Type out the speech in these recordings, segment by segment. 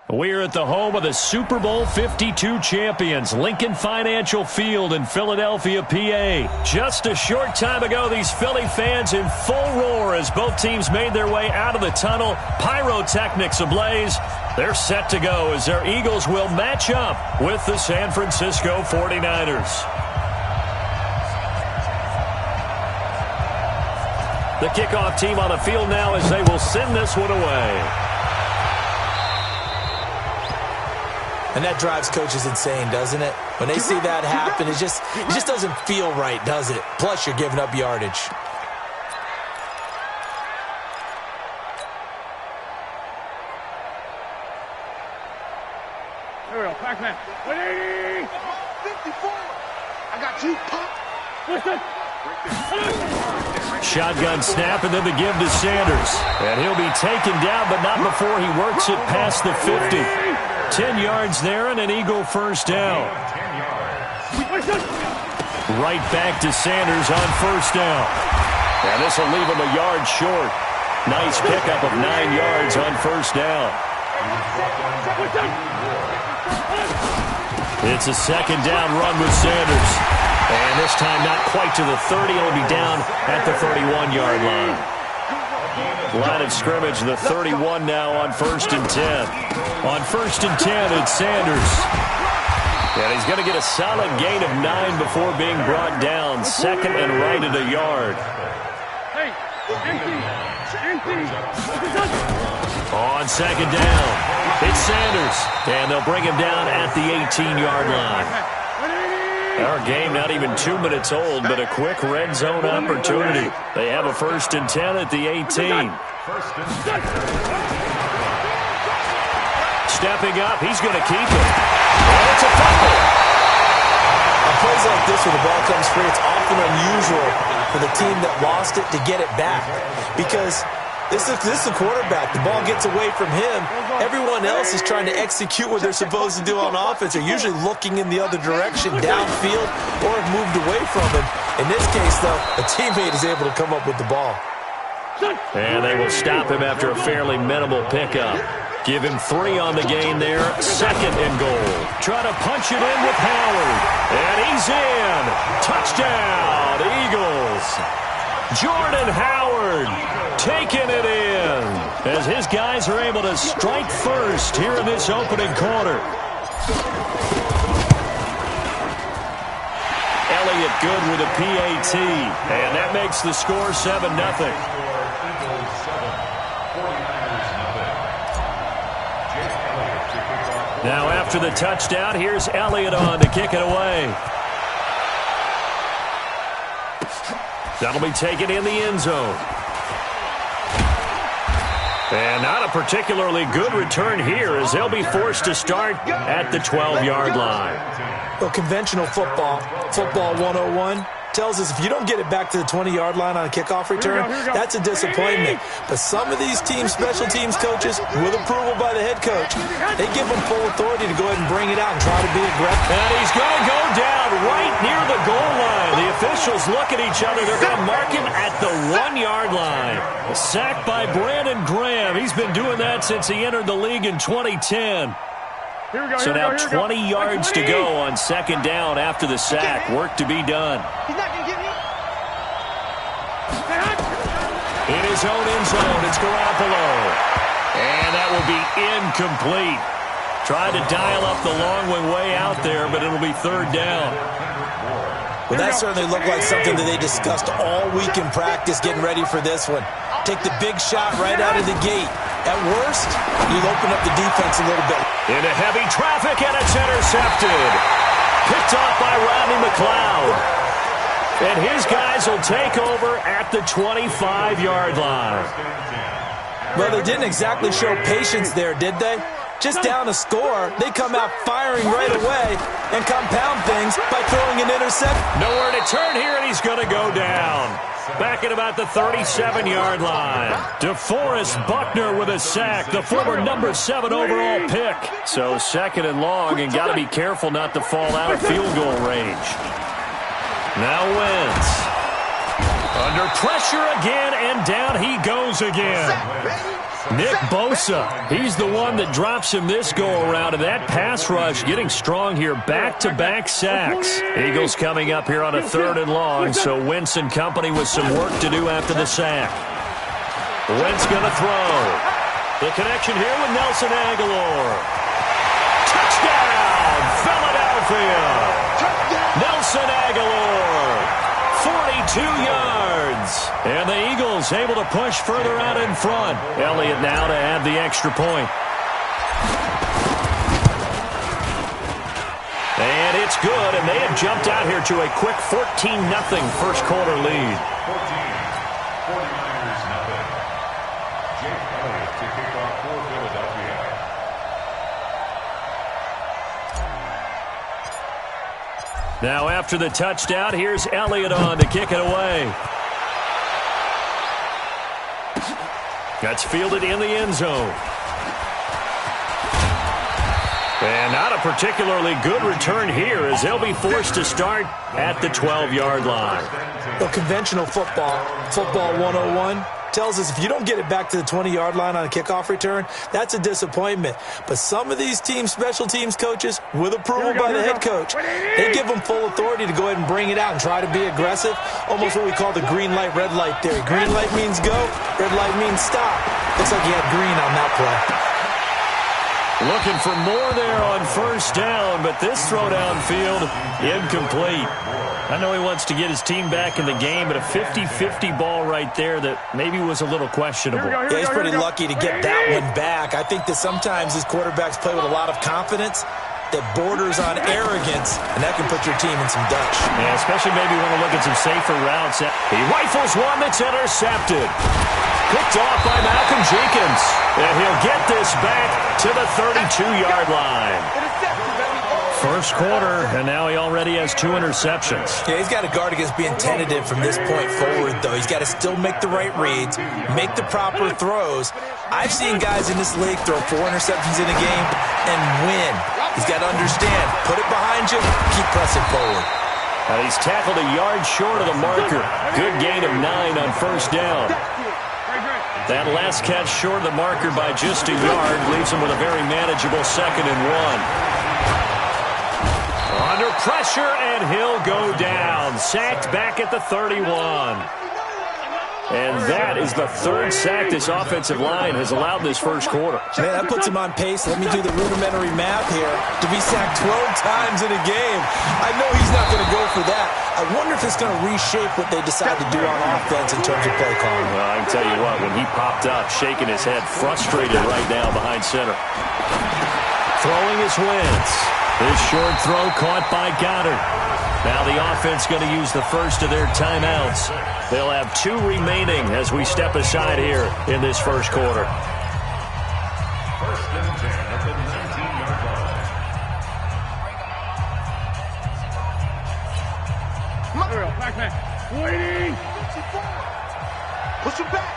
We're at the home of the Super Bowl 52 champions, Lincoln Financial Field in Philadelphia, PA. Just a short time ago, these Philly fans in full roar as both teams made their way out of the tunnel. Pyrotechnics ablaze. They're set to go as their Eagles will match up with the San Francisco 49ers. The kickoff team on the field now as they will send this one away. And that drives coaches insane, doesn't it? When they see that happen, it just doesn't feel right, does it? Plus, you're giving up yardage. There we go. Back man. 180. 54. I got you, pop. Listen. Shotgun snap and then the give to Sanders. And he'll be taken down, but not before he works it past the 50. 10 yards there and an Eagle first down. Right back to Sanders on first down. And this will leave him a yard short. Nice pickup of 9 yards on first down. It's a second down run with Sanders. And this time not quite to the 30. It'll be down at the 31-yard line. Line of scrimmage, the 31 now on first and 10. On first and 10, it's Sanders. And he's going to get a solid gain of 9 before being brought down. Second and right at a yard. Hey, empty. On second down, it's Sanders. And they'll bring him down at the 18-yard line. Our game not even 2 minutes old, but a quick red zone opportunity. They have a first and 10 at the 18. Stepping up, he's going to keep it. And it's a fumble. On plays like this where the ball comes free, it's often unusual for the team that lost it to get it back. Because this is the quarterback. The ball gets away from him. Everyone else is trying to execute what they're supposed to do on offense. They're usually looking in the other direction, downfield, or have moved away from him. In this case, though, a teammate is able to come up with the ball. And they will stop him after a fairly minimal pickup. Give him 3 on the gain there. Second and goal. Try to punch it in with Howard. And he's in. Touchdown, Eagles. Jordan Howard taking it in as his guys are able to strike first here in this opening quarter. Elliott good with a PAT, and that makes the score 7-0. Now after the touchdown, here's Elliott on to kick it away. That'll be taken in the end zone. And not a particularly good return here as they'll be forced to start at the 12-yard line. Well, conventional football 101, tells us if you don't get it back to the 20-yard line on a kickoff return, that's a disappointment. But some of these teams, special teams coaches, with approval by the head coach, they give them full authority to go ahead and bring it out and try to be aggressive. And he's going to go down right near the goal line. The officials look at each other. They're going to mark him at the 1-yard line. Sacked by Brandon Graham. He's been doing that since he entered the league in 2010. So now 20 yards to go on second down after the sack. Work to be done. He's not going to get me. In his own end zone, it's Garoppolo. And that will be incomplete. Tried to dial up the long one way out there, but it'll be third down. Well, that certainly looked like something that they discussed all week in practice getting ready for this one. Take the big shot right out of the gate. At worst, you'll open up the defense a little bit. Into heavy traffic, and it's intercepted. Picked off by Rodney McLeod. And his guys will take over at the 25-yard line. Well, they didn't exactly show patience there, did they? Just down a score, they come out firing right away and compound things by throwing an interception. Nowhere to turn here, and he's going to go down. Back at about the 37-yard line. DeForest Buckner with a sack, the former number 7 overall pick. So second and long, and got to be careful not to fall out of field goal range. Now Wentz. Under pressure again, and down he goes again. Nick Bosa, he's the one that drops him this go-around, and that pass rush getting strong here, back-to-back sacks. Eagles coming up here on a 3rd and long, so Wentz and company with some work to do after the sack. Wentz going to throw. The connection here with Nelson Aguilar. Touchdown, Philadelphia! Nelson Aguilar! 42 yards. And the Eagles able to push further out in front. Elliott now to add the extra point. And it's good, and they have jumped out here to a quick 14-0 first quarter lead. 49ers nothing. Jake Elliott to kick off for Philadelphia. Now after the touchdown, here's Elliott on to kick it away. That's fielded in the end zone. And not a particularly good return here as they'll be forced to start at the 12-yard line. Well, conventional football 101, tells us if you don't get it back to the 20-yard line on a kickoff return, that's a disappointment. But some of these teams, special teams coaches, with approval by the head coach, they give them full authority to go ahead and bring it out and try to be aggressive, almost what we call the green light, red light theory. Green light means go, red light means stop. Looks like he had green on that play. Looking for more there on first down, but this throw downfield, incomplete. I know he wants to get his team back in the game, but a 50-50 ball right there that maybe was a little questionable. Yeah, he's pretty lucky to get that one back. I think that sometimes his quarterbacks play with a lot of confidence that borders on arrogance, and that can put your team in some Dutch. Yeah, especially maybe want to look at some safer routes. He rifles one that's intercepted. Picked off by Malcolm Jenkins. And he'll get this back to the 32-yard line. First quarter, and now he already has 2 interceptions. Yeah, he's got to guard against being tentative from this point forward, though. He's got to still make the right reads, make the proper throws. I've seen guys in this league throw 4 interceptions in a game and win. He's got to understand, put it behind you, keep pressing forward. And he's tackled a yard short of the marker. Good gain of 9 on first down. That last catch short of the marker by just a yard leaves him with a very manageable 2nd and 1. Under pressure, and he'll go down. Sacked back at the 31. And that is the 3rd sack this offensive line has allowed this first quarter. Man, that puts him on pace. Let me do the rudimentary math here. To be sacked 12 times in a game. I know he's not going to go for that. I wonder if it's going to reshape what they decide to do on offense in terms of play calling. Well, I can tell you what, when he popped up, shaking his head, frustrated right now behind center. Throwing his Wentz. His short throw caught by Goddard. Now the offense going to use the first of their timeouts. They'll have 2 remaining as we step aside here in this first quarter. First and 10 at the 19-yard line. Mario, back man. Waiting. Push him back.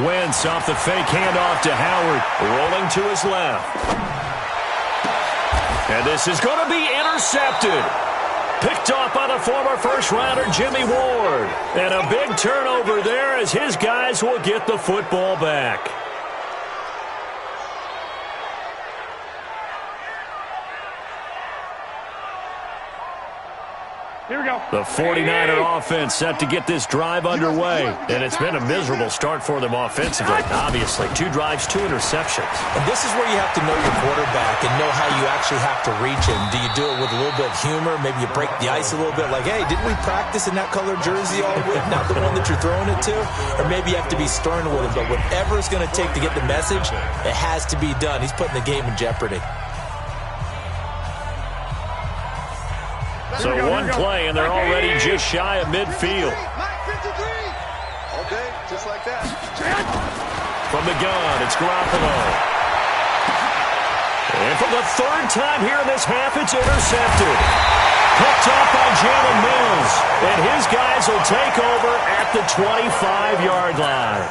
Wentz off the fake handoff to Howard. Rolling to his left. And this is going to be intercepted. Picked off by the former first-rounder Jimmy Ward. And a big turnover there as his guys will get the football back. Here we go. The 49er offense set to get this drive underway. And it's been a miserable start for them offensively. Obviously, 2 drives, 2 interceptions. And this is where you have to know your quarterback and know how you actually have to reach him. Do you do it with a little bit of humor? Maybe you break the ice a little bit like, hey, didn't we practice in that colored jersey all week? Not the one that you're throwing it to? Or maybe you have to be stern with him. But whatever it's going to take to get the message, it has to be done. He's putting the game in jeopardy. So one play, and they're already just shy of midfield. Okay, just like that. From the gun, it's Garoppolo. And for the 3rd time here in this half, it's intercepted. Picked off by Jalen Mills. And his guys will take over at the 25-yard line.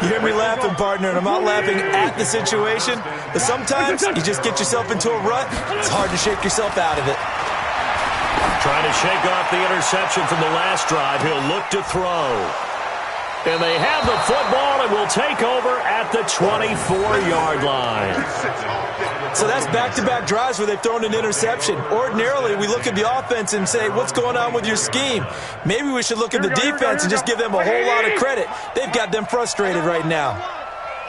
You hear me laughing, partner, and I'm not laughing at the situation, but sometimes you just get yourself into a rut. It's hard to shake yourself out of it. Trying to shake off the interception from the last drive. He'll look to throw. And they have the football and will take over at the 24-yard line. So that's back-to-back drives where they've thrown an interception. Ordinarily, we look at the offense and say, what's going on with your scheme? Maybe we should look at the defense and just give them a whole lot of credit. They've got them frustrated right now.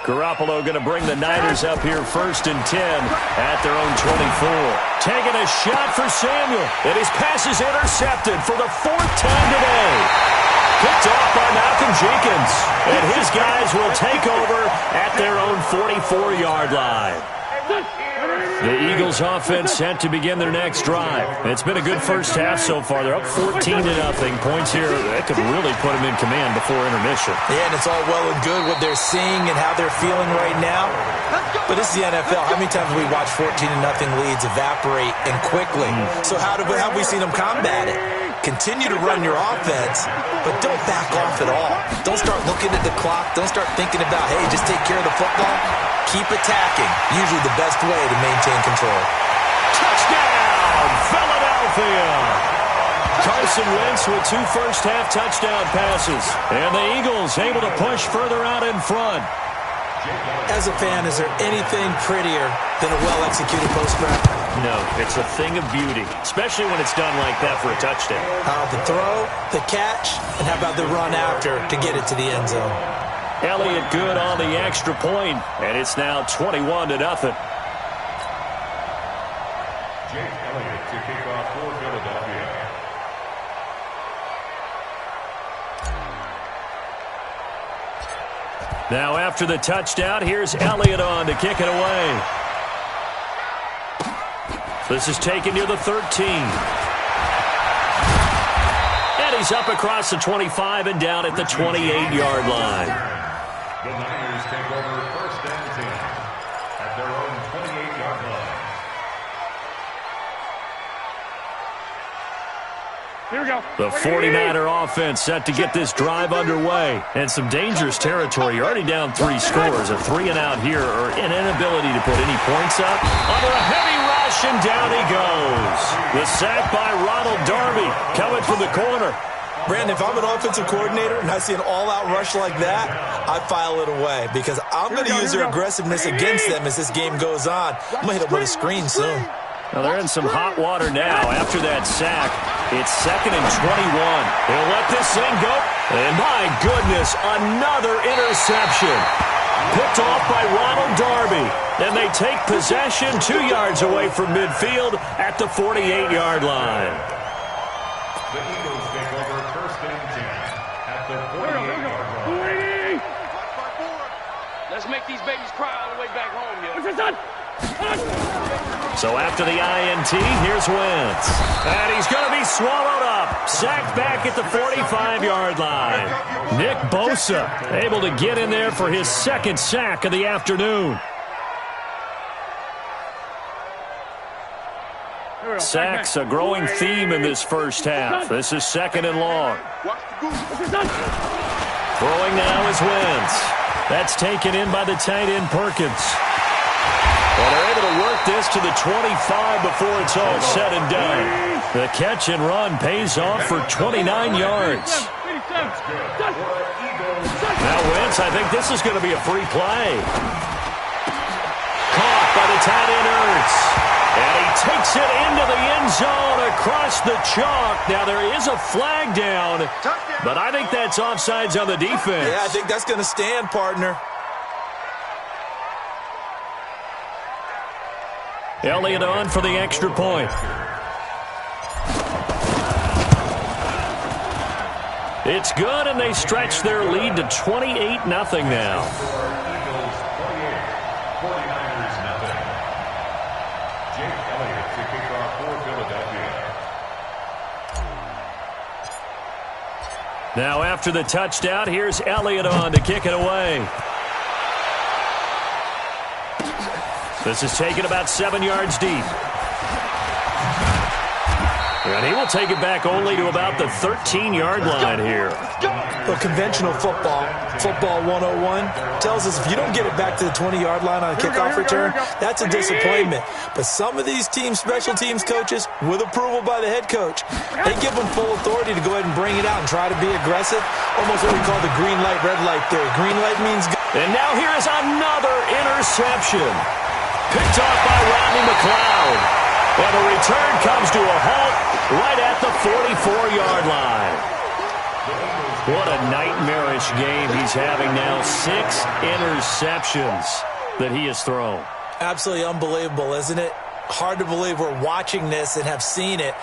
Garoppolo going to bring the Niners up here 1st and 10 at their own 24. Taking a shot for Samuel. And his pass is intercepted for the 4th time today. Picked off by Malcolm Jenkins. And his guys will take over at their own 44-yard line. The Eagles offense set to begin their next drive. It's been a good first half so far. They're up 14-0. Points here that could really put them in command before intermission. Yeah, and it's all well and good what they're seeing and how they're feeling right now. But this is the NFL. How many times have we watched 14-0 leads evaporate and quickly? So how have we seen them combat it? Continue to run your offense, but don't back off at all. Don't start looking at the clock. Don't start thinking about, hey, just take care of the football. Keep attacking. Usually the best way to maintain control. Touchdown, Philadelphia! Carson Wentz with 2 first-half touchdown passes. And the Eagles able to push further out in front. As a fan, is there anything prettier than a well-executed post-route? No, it's a thing of beauty, especially when it's done like that for a touchdown. The throw, the catch, and how about the run after to get it to the end zone? Elliott good on the extra point, and it's now 21-0. Jake Elliott to kick off for Philadelphia. Now after the touchdown, here's Elliott on to kick it away. This is taken near the 13. And he's up across the 25 and down at the 28-yard line. The Niners take over 1st and 10 at their own 28-yard line. Here we go. The 49er offense set to get this drive underway. And some dangerous territory. You're already down 3 scores. A 3-and-out here, or an inability to put any points up. Under a heavy rush, and down he goes. The sack by Ronald Darby coming from the corner. Brandon, if I'm an offensive coordinator and I see an all-out rush like that, I file it away because I'm going to use their aggressiveness against them as this game goes on. I'm going to hit them with a screen soon. Well, they're in some hot water now after that sack. It's 2nd and 21. They'll let this thing go. And my goodness, another interception. Picked off by Ronald Darby. And they take possession 2 yards away from midfield at the 48-yard line. The Eagles take over 1st and 10 at the 48-yard line. Let's make these babies cry all the way back home, yo. So after the INT, here's Wentz. And he's going to be swallowed up. Sacked back at the 45-yard line. Nick Bosa able to get in there for his 2nd sack of the afternoon. Sacks a growing theme in this first half. This is 2nd and long. Throwing now is Wentz. That's taken in by the tight end Perkins. Well, they're able to work this to the 25 before it's all said and done. The catch and run pays off for 29 yards. Now Wentz, I think this is going to be a free play. Caught by the tight end Ertz. And he takes it into the end zone across the chalk. Now there is a flag down, but I think that's offsides on the defense. Yeah, I think that's going to stand, partner. Elliott on for the extra point. It's good, and they stretch their lead to 28-0 now. Eagles 28, 49ers nothing. Jake Elliott to kick off for Philadelphia. Now after the touchdown, here's Elliott on to kick it away. This is taken about 7 yards deep. And he will take it back only to about the 13-yard line here. But conventional football 101, tells us if you don't get it back to the 20-yard line on a kickoff return, that's a disappointment. But some of these teams, special teams coaches, with approval by the head coach, they give them full authority to go ahead and bring it out and try to be aggressive, almost what we call the green light, red light theory. Green light means go. And now here is another interception. Picked off by Rodney McLeod. And the return comes to a halt right at the 44-yard line. What a nightmarish game he's having now. 6 interceptions that he has thrown. Absolutely unbelievable, isn't it? Hard to believe we're watching this and have seen it,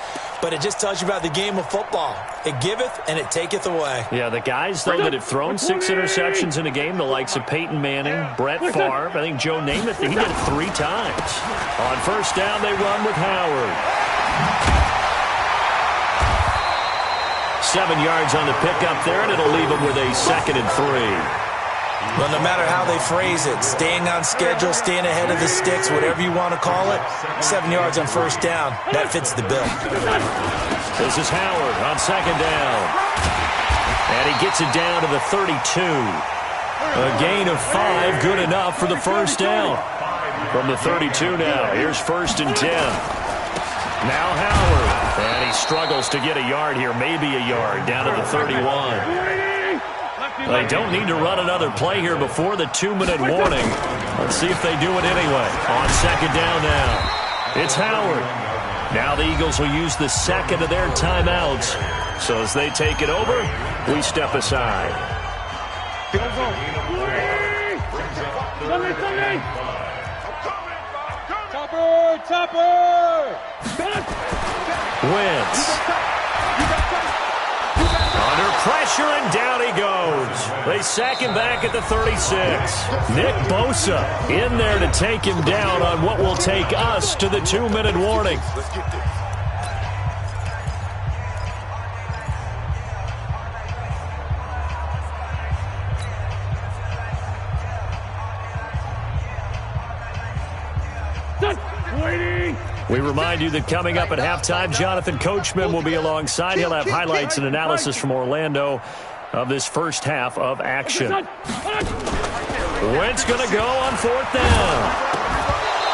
but it just tells you about the game of football. It giveth and it taketh away. Yeah, the guys, though, that have thrown 6 interceptions in a game, the likes of Peyton Manning, Brett Favre, I think Joe Namath, he did it 3 times. On first down, they run with Howard. 7 yards on the pickup there, and it'll leave them with a 2nd and 3. Well, no matter how they phrase it, staying on schedule, staying ahead of the sticks, whatever you want to call it, 7 yards on first down, that fits the bill. This is Howard on 2nd down. And he gets it down to the 32. A gain of 5, good enough for the first down. From the 32 now, here's 1st and 10. Now Howard. And he struggles to get a yard here, maybe a yard, down to the 31. They don't need to run another play here before the 2-minute warning. Let's see if they do it anyway. On 2nd down now. It's Howard. Now the Eagles will use the 2nd of their timeouts. So as they take it over, we step aside. Topper! Wentz. Under pressure, and down he goes. They sack him back at the 36. Nick Bosa in there to take him down on what will take us to the 2-minute warning. We remind you that coming up at halftime, Jonathan Coachman will be alongside. He'll have highlights and analysis from Orlando of this first half of action. Wentz going to go on 4th down.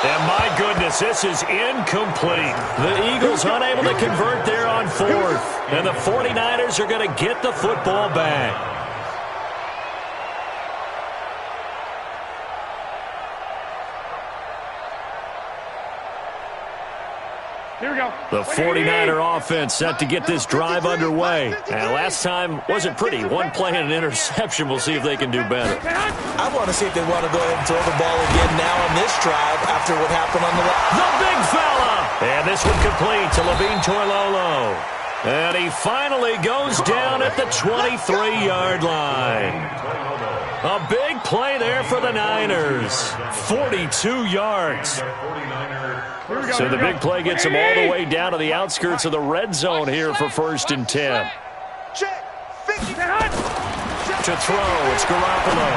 And my goodness, this is incomplete. The Eagles unable to convert there on 4th. And the 49ers are going to get the football back. Here we go. The 49er offense set to get this drive underway. And last time wasn't pretty. 1 play and an interception. We'll see if they can do better. I want to see if they want to go ahead and throw the ball again now on this drive after what happened on the big fella! And this one complete to Levine Toilolo. And he finally goes down at the 23-yard line. A big play there for the Niners. 42 yards. So the big play gets him all the way down to the outskirts of the red zone here for 1st and 10. To throw, it's Garoppolo.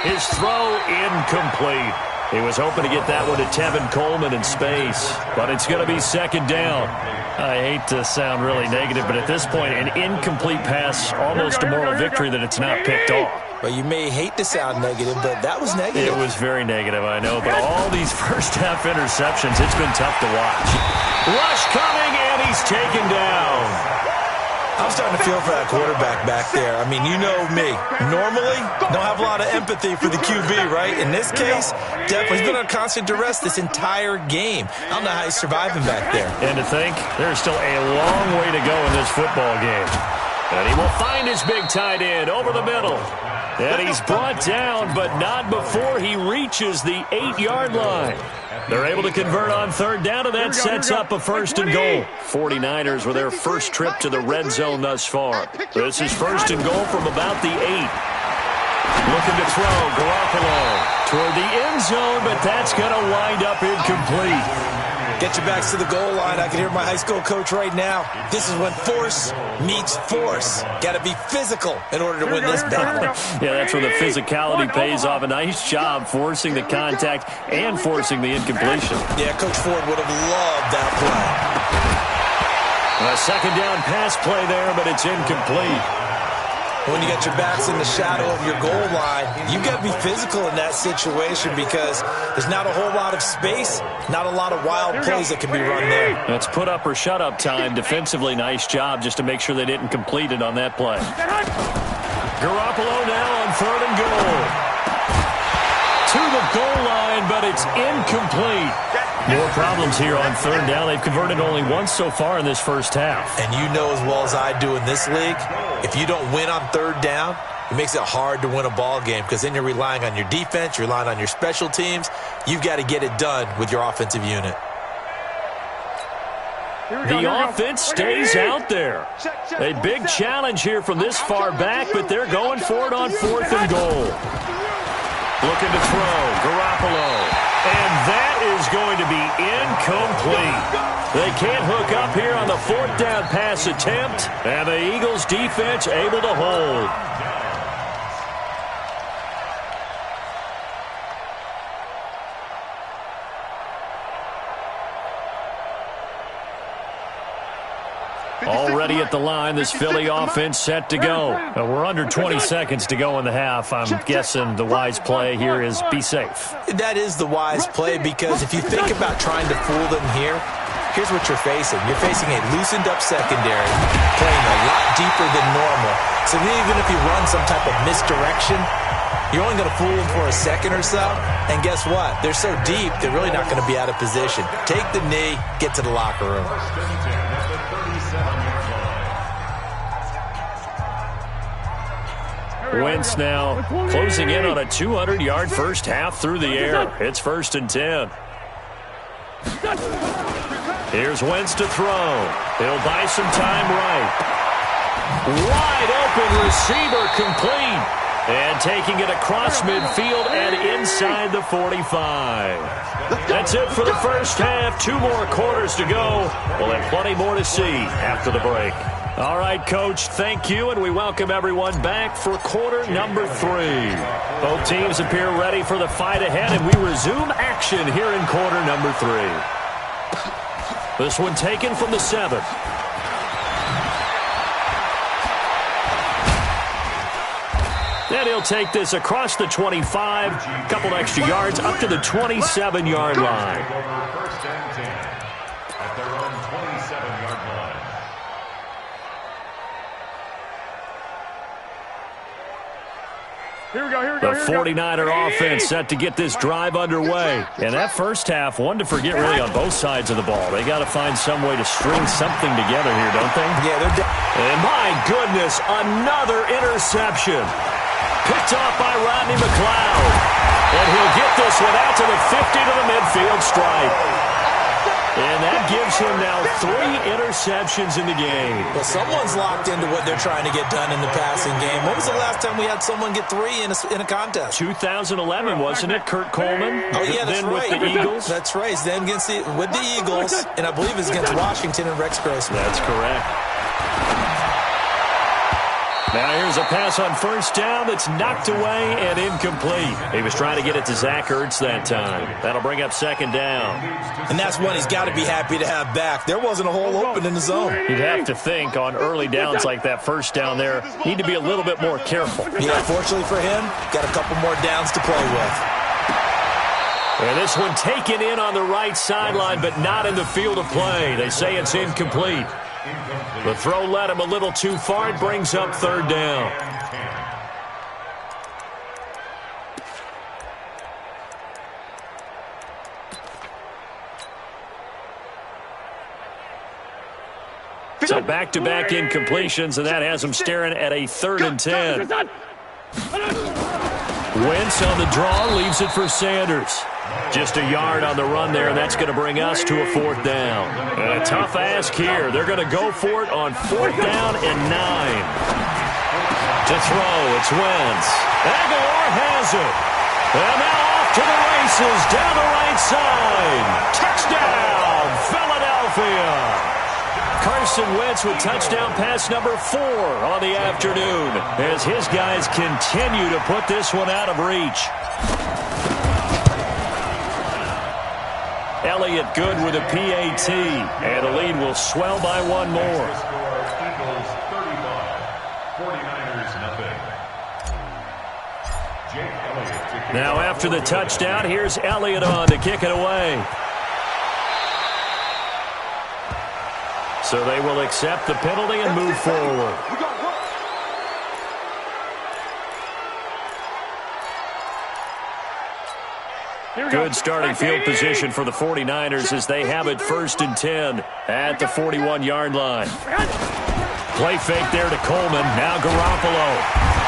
His throw incomplete. He was hoping to get that one to Tevin Coleman in space, but it's going to be 2nd down. I hate to sound really negative, but at this point, an incomplete pass, almost a moral victory that it's not picked off. Well, you may hate to sound negative, but that was negative. It was very negative, I know, but all these first-half interceptions, it's been tough to watch. Rush coming, and he's taken down. I'm starting to feel for that quarterback back there. I mean, you know me. Normally, don't have a lot of empathy for the QB, right? In this case, definitely he's been on constant duress this entire game. I don't know how he's surviving back there. And to think, there's still a long way to go in this football game. And he will find his big tight end over the middle. And he's brought down, but not before he reaches the 8-yard line. They're able to convert on 3rd down, and that sets up a 1st and goal. 49ers with their first trip to the red zone thus far. This is 1st and goal from about the 8. Looking to throw, Garoppolo toward the end zone, but that's going to wind up incomplete. Get your backs to the goal line. I can hear my high school coach right now. This is when force meets force. Got to be physical in order to win this battle. Yeah, that's where the physicality pays off. A nice job forcing the contact and forcing the incompletion. Yeah, Coach Ford would have loved that play. A 2nd down pass play there, but it's incomplete. When you got your backs in the shadow of your goal line, you've got to be physical in that situation because there's not a whole lot of space, not a lot of wild plays that can be run there. That's put up or shut up time. Defensively, nice job just to make sure they didn't complete it on that play. Garoppolo now on 3rd and goal. To the goal line, but it's incomplete. More problems here on 3rd down. They've converted only once so far in this first half. And you know as well as I do in this league, if you don't win on 3rd down, it makes it hard to win a ball game because then you're relying on your defense, you're relying on your special teams. You've got to get it done with your offensive unit. The offense stays out there. A big challenge here from this far back, but they're going for it on 4th and goal. Looking to throw, Garoppolo. And that is going to be incomplete. They can't hook up here on the 4th down pass attempt, and the Eagles defense able to hold. Already at the line, this Philly offense set to go. We're under 20 seconds to go in the half. I'm guessing the wise play here is be safe. That is the wise play because if you think about trying to fool them here, here's what you're facing. You're facing a loosened up secondary, playing a lot deeper than normal. So even if you run some type of misdirection, you're only going to fool them for a second or so. And guess what? They're so deep, they're really not going to be out of position. Take the knee, get to the locker room. Wentz now closing in on a 200-yard first half through the air. It's 1st and 10. Here's Wentz to throw. He'll buy some time right. Wide open receiver complete. And taking it across midfield and inside the 45. That's it for the first half. 2 more quarters to go. We'll have plenty more to see after the break. All right, Coach, thank you, and we welcome everyone back for quarter number 3. Both teams appear ready for the fight ahead, and we resume action here in quarter number 3. This one taken from the 7th. And he'll take this across the 25, a couple extra yards up to the 27-yard line. First and 10 at their own 27-yard line. Here we go, The 49er offense set to get this drive underway. And that first half, one to forget really on both sides of the ball. They got to find some way to string something together here, don't they? Yeah, they're and my goodness, another interception. Picked off by Rodney McLeod. And he'll get this one out to the 50 to the midfield stripe. And that gives him now 3 interceptions in the game. Well, someone's locked into what they're trying to get done in the passing game. When was the last time we had someone get 3 in a contest? 2011, wasn't it? Kurt Coleman? Oh, yeah, that's then right. with the Eagles? That's right. Then with the Eagles, and I believe it's against Washington and Rex Grossman. That's correct. Now here's a pass on first down that's knocked away and incomplete. He was trying to get it to Zach Ertz that time. That'll bring up 2nd down. And that's one he's got to be happy to have back. There wasn't a hole open in the zone. You'd have to think on early downs like that first down there, need to be a little bit more careful. Yeah, fortunately for him, got a couple more downs to play with. And this one taken in on the right sideline, but not in the field of play. They say it's incomplete. The throw led him a little too far. It brings up 3rd down. So back-to-back incompletions, and that has him staring at a 3rd and 10. Wentz on the draw, leaves it for Sanders. Just a yard on the run there, and that's going to bring us to a 4th down. And a tough ask here. They're going to go for it on 4th down and 9. To throw, it's Wentz. Aguilar has it. And now off to the races down the right side. Touchdown, Philadelphia. Carson Wentz with touchdown pass number 4 on the afternoon as his guys continue to put this one out of reach. Elliott good with a PAT, and the lead will swell by 1 more. Eagles 35, 49ers nothing. Now after the touchdown, here's Elliott on to kick it away. So they will accept the penalty and move forward. Good starting field position for the 49ers as they have it 1st and 10 at the 41-yard line. Play fake there to Coleman. Now Garoppolo.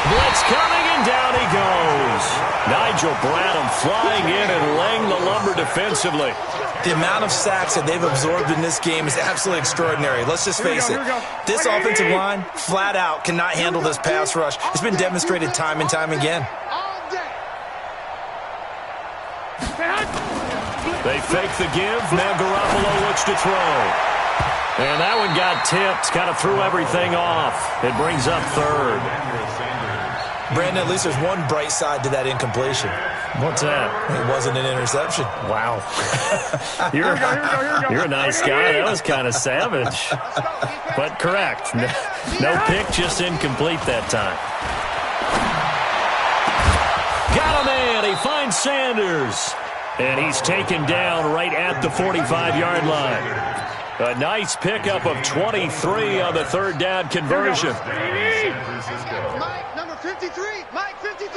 Blitz coming, and down he goes. Nigel Bradham flying in and laying the lumber defensively. The amount of sacks that they've absorbed in this game is absolutely extraordinary. Let's just face it. This offensive line, flat out, cannot handle this pass rush. It's been demonstrated time and time again. They fake the give. Now Garoppolo looks to throw. And that one got tipped. Kind of threw everything off. It brings up 3rd. Brandon, at least there's one bright side to that incompletion. What's that? It wasn't an interception. Wow. You're a nice guy. That was kind of savage. But correct. No pick, just incomplete that time. Got a man. He finds Sanders. And he's taken down right at the 45-yard line. A nice pickup of 23 on the 3rd down conversion. Mike, number 53. Mike, 53.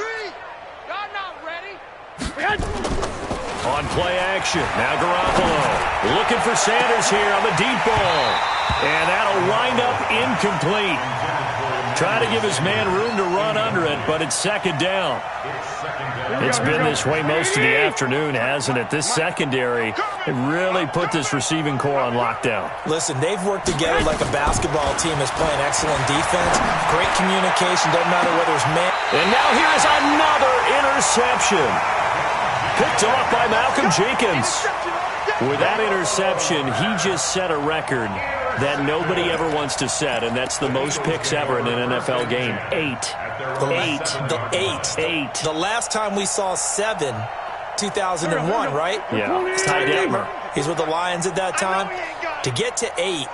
I'm not ready. On play action. Now Garoppolo looking for Sanders here on the deep ball. And that'll wind up incomplete. Trying to give his man room to run under it, but it's 2nd down. It's been this way most of the afternoon, hasn't it? This secondary really put this receiving core on lockdown. Listen, they've worked together like a basketball team that's playing excellent defense. Great communication, doesn't matter whether it's man. And now here's another interception. Picked off by Malcolm Jenkins. With that interception, he just set a record that nobody ever wants to set, and that's the most picks ever in an NFL game. 8. The last time we saw 7, 2001, right? Yeah. It's Ty Detmer. He's with the Lions at that time. To get to 8,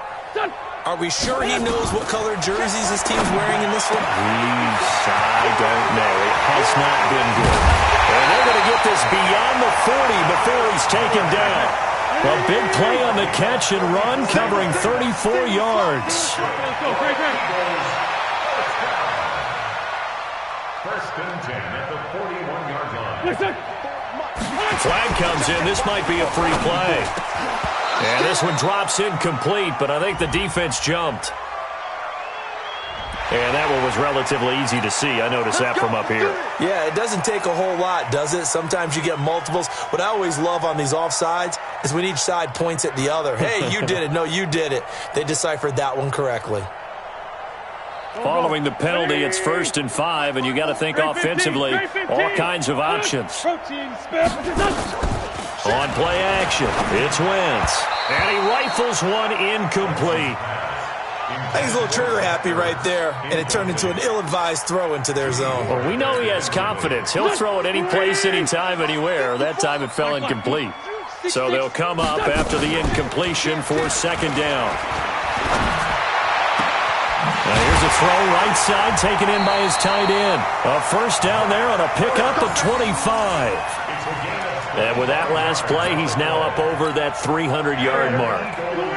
are we sure he knows what color jerseys his team's wearing in this one? I don't know. It has not been good. And they're going to get this beyond the 40 before he's taken down. A big play on the catch and run, covering 34 yards. 1st and 10 at the 41-yard line. Flag comes in. This might be a free play. And this one drops incomplete, but I think the defense jumped. And that one was relatively easy to see. I noticed that from up here. Yeah, it doesn't take a whole lot, does it? Sometimes you get multiples. What I always love on these offsides is when each side points at the other. Hey, you did it. No, you did it. They deciphered that one correctly. Following the penalty, it's 1st and 5, and you got to think offensively, all kinds of options. On play action, it's Wentz. And he rifles one incomplete. I think he's a little trigger happy right there, and it turned into an ill-advised throw into their zone. Well, we know he has confidence. He'll throw it any place, anytime, anywhere. That time it fell incomplete. So they'll come up after the incompletion for 2nd down. Now here's a throw right side taken in by his tight end. A 1st down there on a pickup of 25. And with that last play, he's now up over that 300-yard mark.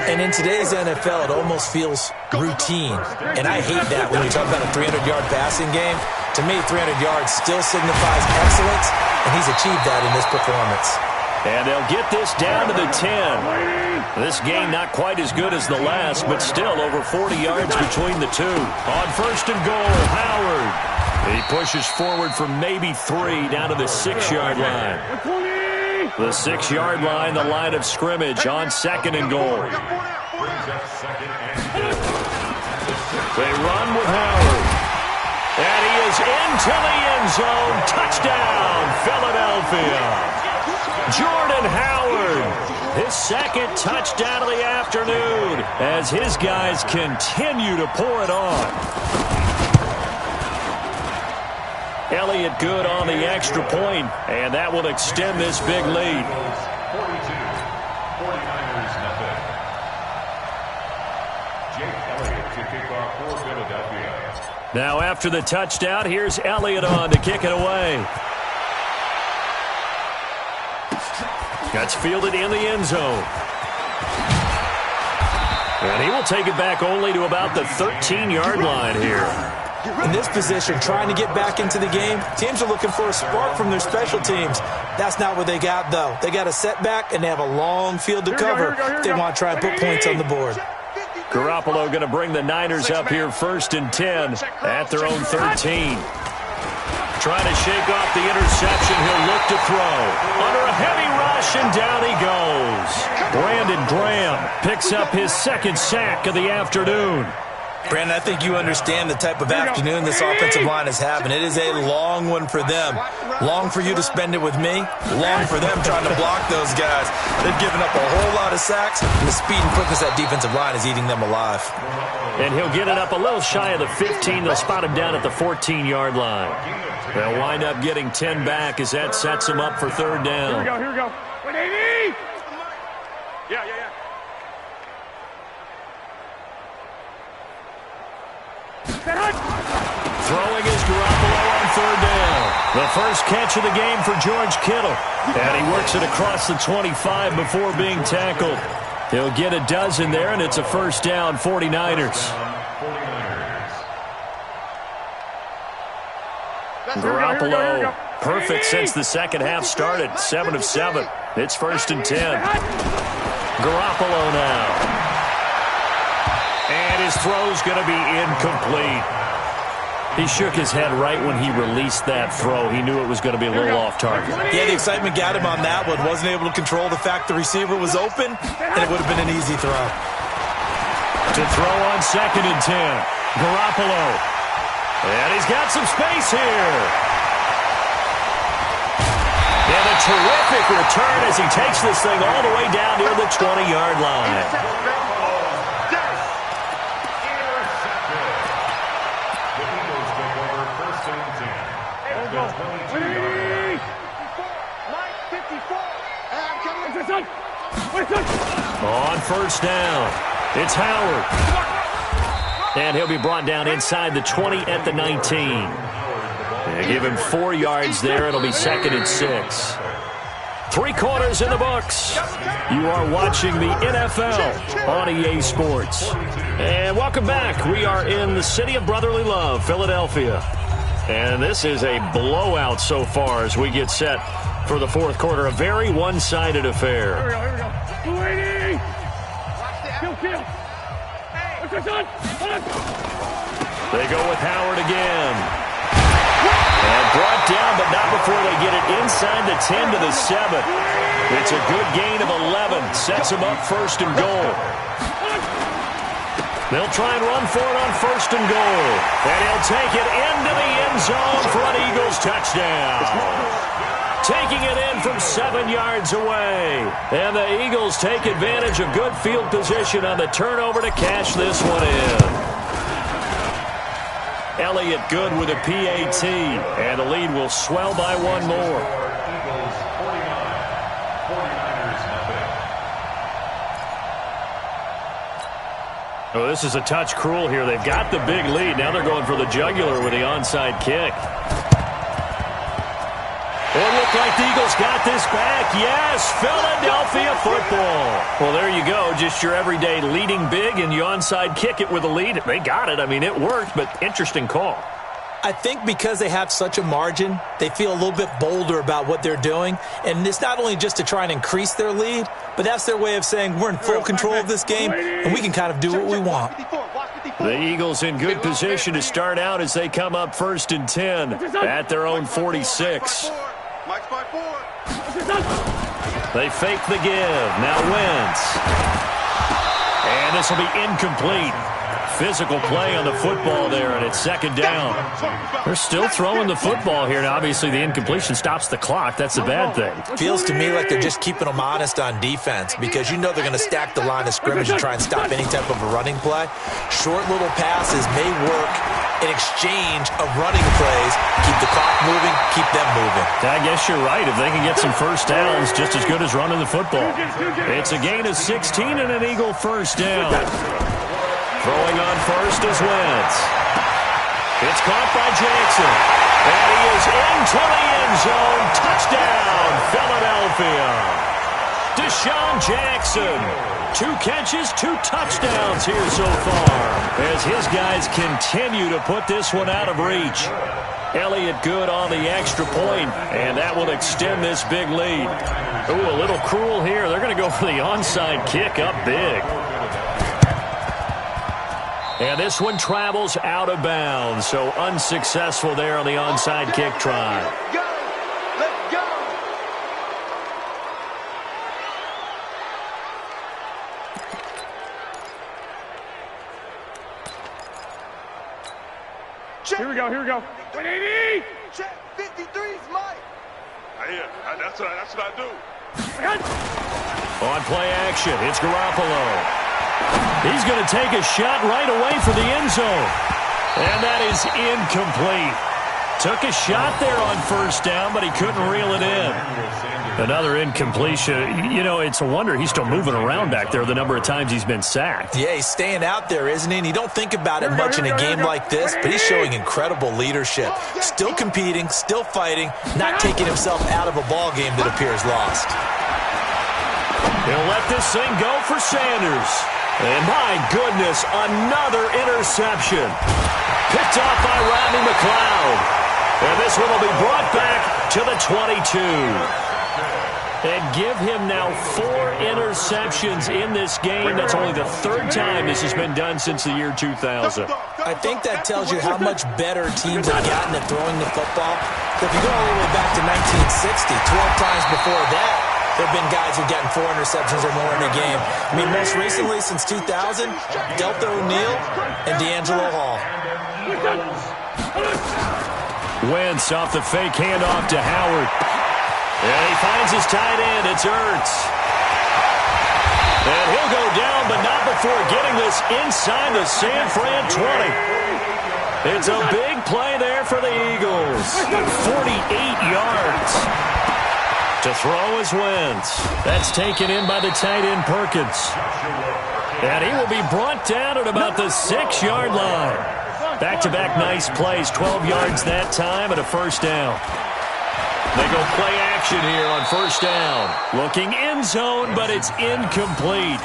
And in today's NFL, it almost feels routine. And I hate that when you talk about a 300-yard passing game. To me, 300 yards still signifies excellence, and he's achieved that in this performance. And they'll get this down to the 10. This game not quite as good as the last, but still over 40 yards between the two. On 1st and goal, Howard. He pushes forward from maybe 3 down to the 6-yard line. The 6-yard line, the line of scrimmage on 2nd and goal. They run with Howard. And he is into the end zone. Touchdown, Philadelphia. Jordan Howard, his 2nd touchdown of the afternoon as his guys continue to pour it on. Elliott good on the extra point, and that will extend this big lead. 42, 49ers nothing. Jake Elliott to kick off for Philadelphia. Now after the touchdown, here's Elliott on to kick it away. That's fielded in the end zone. And he will take it back only to about the 13-yard line here. In this position, trying to get back into the game, teams are looking for a spark from their special teams. That's not what they got, though. They got a setback, and they have a long field to cover if they want to try and put points on the board. Garoppolo going to bring the Niners up here 1st and 10 at their own 13. Trying to shake off the interception. He'll look to throw. Under a heavy rush, and down he goes. Brandon Graham picks up his 2nd sack of the afternoon. Brandon, I think you understand the type of afternoon this offensive line is having. It is a long one for them. Long for you to spend it with me. Long for them trying to block those guys. They've given up a whole lot of sacks, and the speed and quickness of that defensive line is eating them alive. And he'll get it up a little shy of the 15. They'll spot him down at the 14-yard line. They'll wind up getting 10 back as that sets him up for 3rd down. Here we go. 180! Yeah. Throwing is Garoppolo on 3rd down. The first catch of the game for George Kittle. And he works it across the 25 before being tackled. He'll get a dozen there, and it's a 1st down, 49ers. Garoppolo, perfect since the second half started. 7 of 7. It's 1st and 10. Garoppolo now. And his throw's going to be incomplete. He shook his head right when he released that throw. He knew it was going to be a little off target. Yeah, the excitement got him on that one. Wasn't able to control the fact the receiver was open, and it would have been an easy throw. To throw on 2nd and 10. Garoppolo. And he's got some space here. And a terrific return as he takes this thing all the way down near the 20-yard line. On 1st down, it's Howard. And he'll be brought down inside the 20 at the 19. They give him 4 yards there. It'll be 2nd and 6. 3 quarters in the books. You are watching the NFL on EA Sports. And welcome back. We are in the city of brotherly love, Philadelphia. And this is a blowout so far as we get set for the 4th quarter. A very one-sided affair. Here we go. 280! Kill. They go with Howard again. And brought down, but not before they get it inside the 10 to the 7. It's a good gain of 11. Sets them up 1st and goal. They'll try and run for it on 1st and goal. And he'll take it into the end zone for an Eagles touchdown. Taking it in from 7 yards away. And the Eagles take advantage of good field position on the turnover to cash this one in. Elliott good with a PAT. And the lead will swell by 1 more. Eagles 49ers nothing. Oh, this is a touch cruel here. They've got the big lead. Now they're going for the jugular with the onside kick. It looked like the Eagles got this back. Yes, Philadelphia football. Well, there you go. Just your everyday leading big, and you onside kick it with a lead. They got it. I mean, it worked, but interesting call. I think because they have such a margin, they feel a little bit bolder about what they're doing. And it's not only just to try and increase their lead, but that's their way of saying we're in full control of this game, and we can kind of do what we want. The Eagles in good position to start out as they come up 1st and 10 at their own 46. They fake the give. Now Wentz. And this will be incomplete. Physical play on the football there, and it's 2nd down. They're still throwing the football here, and obviously the incompletion stops the clock. That's a bad thing. Feels to me like they're just keeping them honest on defense because you know they're going to stack the line of scrimmage and try and stop any type of a running play. Short little passes may work in exchange of running plays. Keep the clock moving, keep them moving. I guess you're right. If they can get some 1st downs, just as good as running the football. It's a gain of 16 and an Eagle 1st down. Throwing on 1st is Wentz. It's caught by Jackson. And he is into the end zone. Touchdown, Philadelphia. Deshaun Jackson. 2 catches, 2 touchdowns here so far, as his guys continue to put this one out of reach. Elliott good on the extra point, and that will extend this big lead. Ooh, a little cruel here. They're going to go for the onside kick up big. And this one travels out of bounds, so unsuccessful there on the onside kick try. Let's go. Here we go, here we go. 180! Check 53's Mike. That's what I do. On play action, it's Garoppolo. He's going to take a shot right away for the end zone. And that is incomplete. Took a shot there on first down, but he couldn't reel it in. Another incompletion. You know, it's a wonder he's still moving around back there the number of times he's been sacked. Yeah, he's staying out there, isn't he? And you don't think about it much in a game like this, but he's showing incredible leadership. Still competing, still fighting, not taking himself out of a ball game that appears lost. He'll let this thing go for Sanders. And my goodness, another interception. Picked off by Rodney McLeod. And this one will be brought back to the 22. And give him now 4 interceptions in this game. That's only the 3rd time this has been done since the year 2000. I think that tells you how much better teams have gotten at throwing the football. If you go all the way back to 1960, 12 times before that, there have been guys who've gotten 4 interceptions or more in a game. I mean, most recently, since 2000, Delta O'Neal and D'Angelo Hall. Wentz off the fake handoff to Howard. And he finds his tight end. It's Ertz. And he'll go down, but not before getting this inside the San Fran 20. It's a big play there for the Eagles. 48 yards. To throw is Wentz. That's taken in by the tight end Perkins. And he will be brought down at about the 6-yard line. Back-to-back nice plays. 12 yards that time and a first down. They go play action here on first down. Looking end zone, but it's incomplete.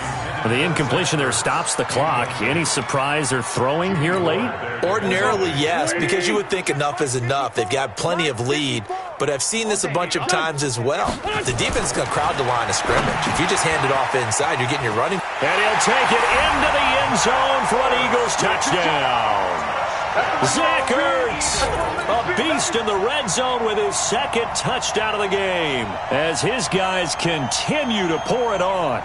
The incompletion there stops the clock. Any surprise they're throwing here late? Ordinarily, yes, because you would think enough is enough. They've got plenty of lead, but I've seen this a bunch of times as well. The defense is going to crowd the line of scrimmage. If you just hand it off inside, you're getting your running. And he'll take it into the end zone for an Eagles touchdown. Zach Ertz, a beast in the red zone with his 2nd touchdown of the game as his guys continue to pour it on.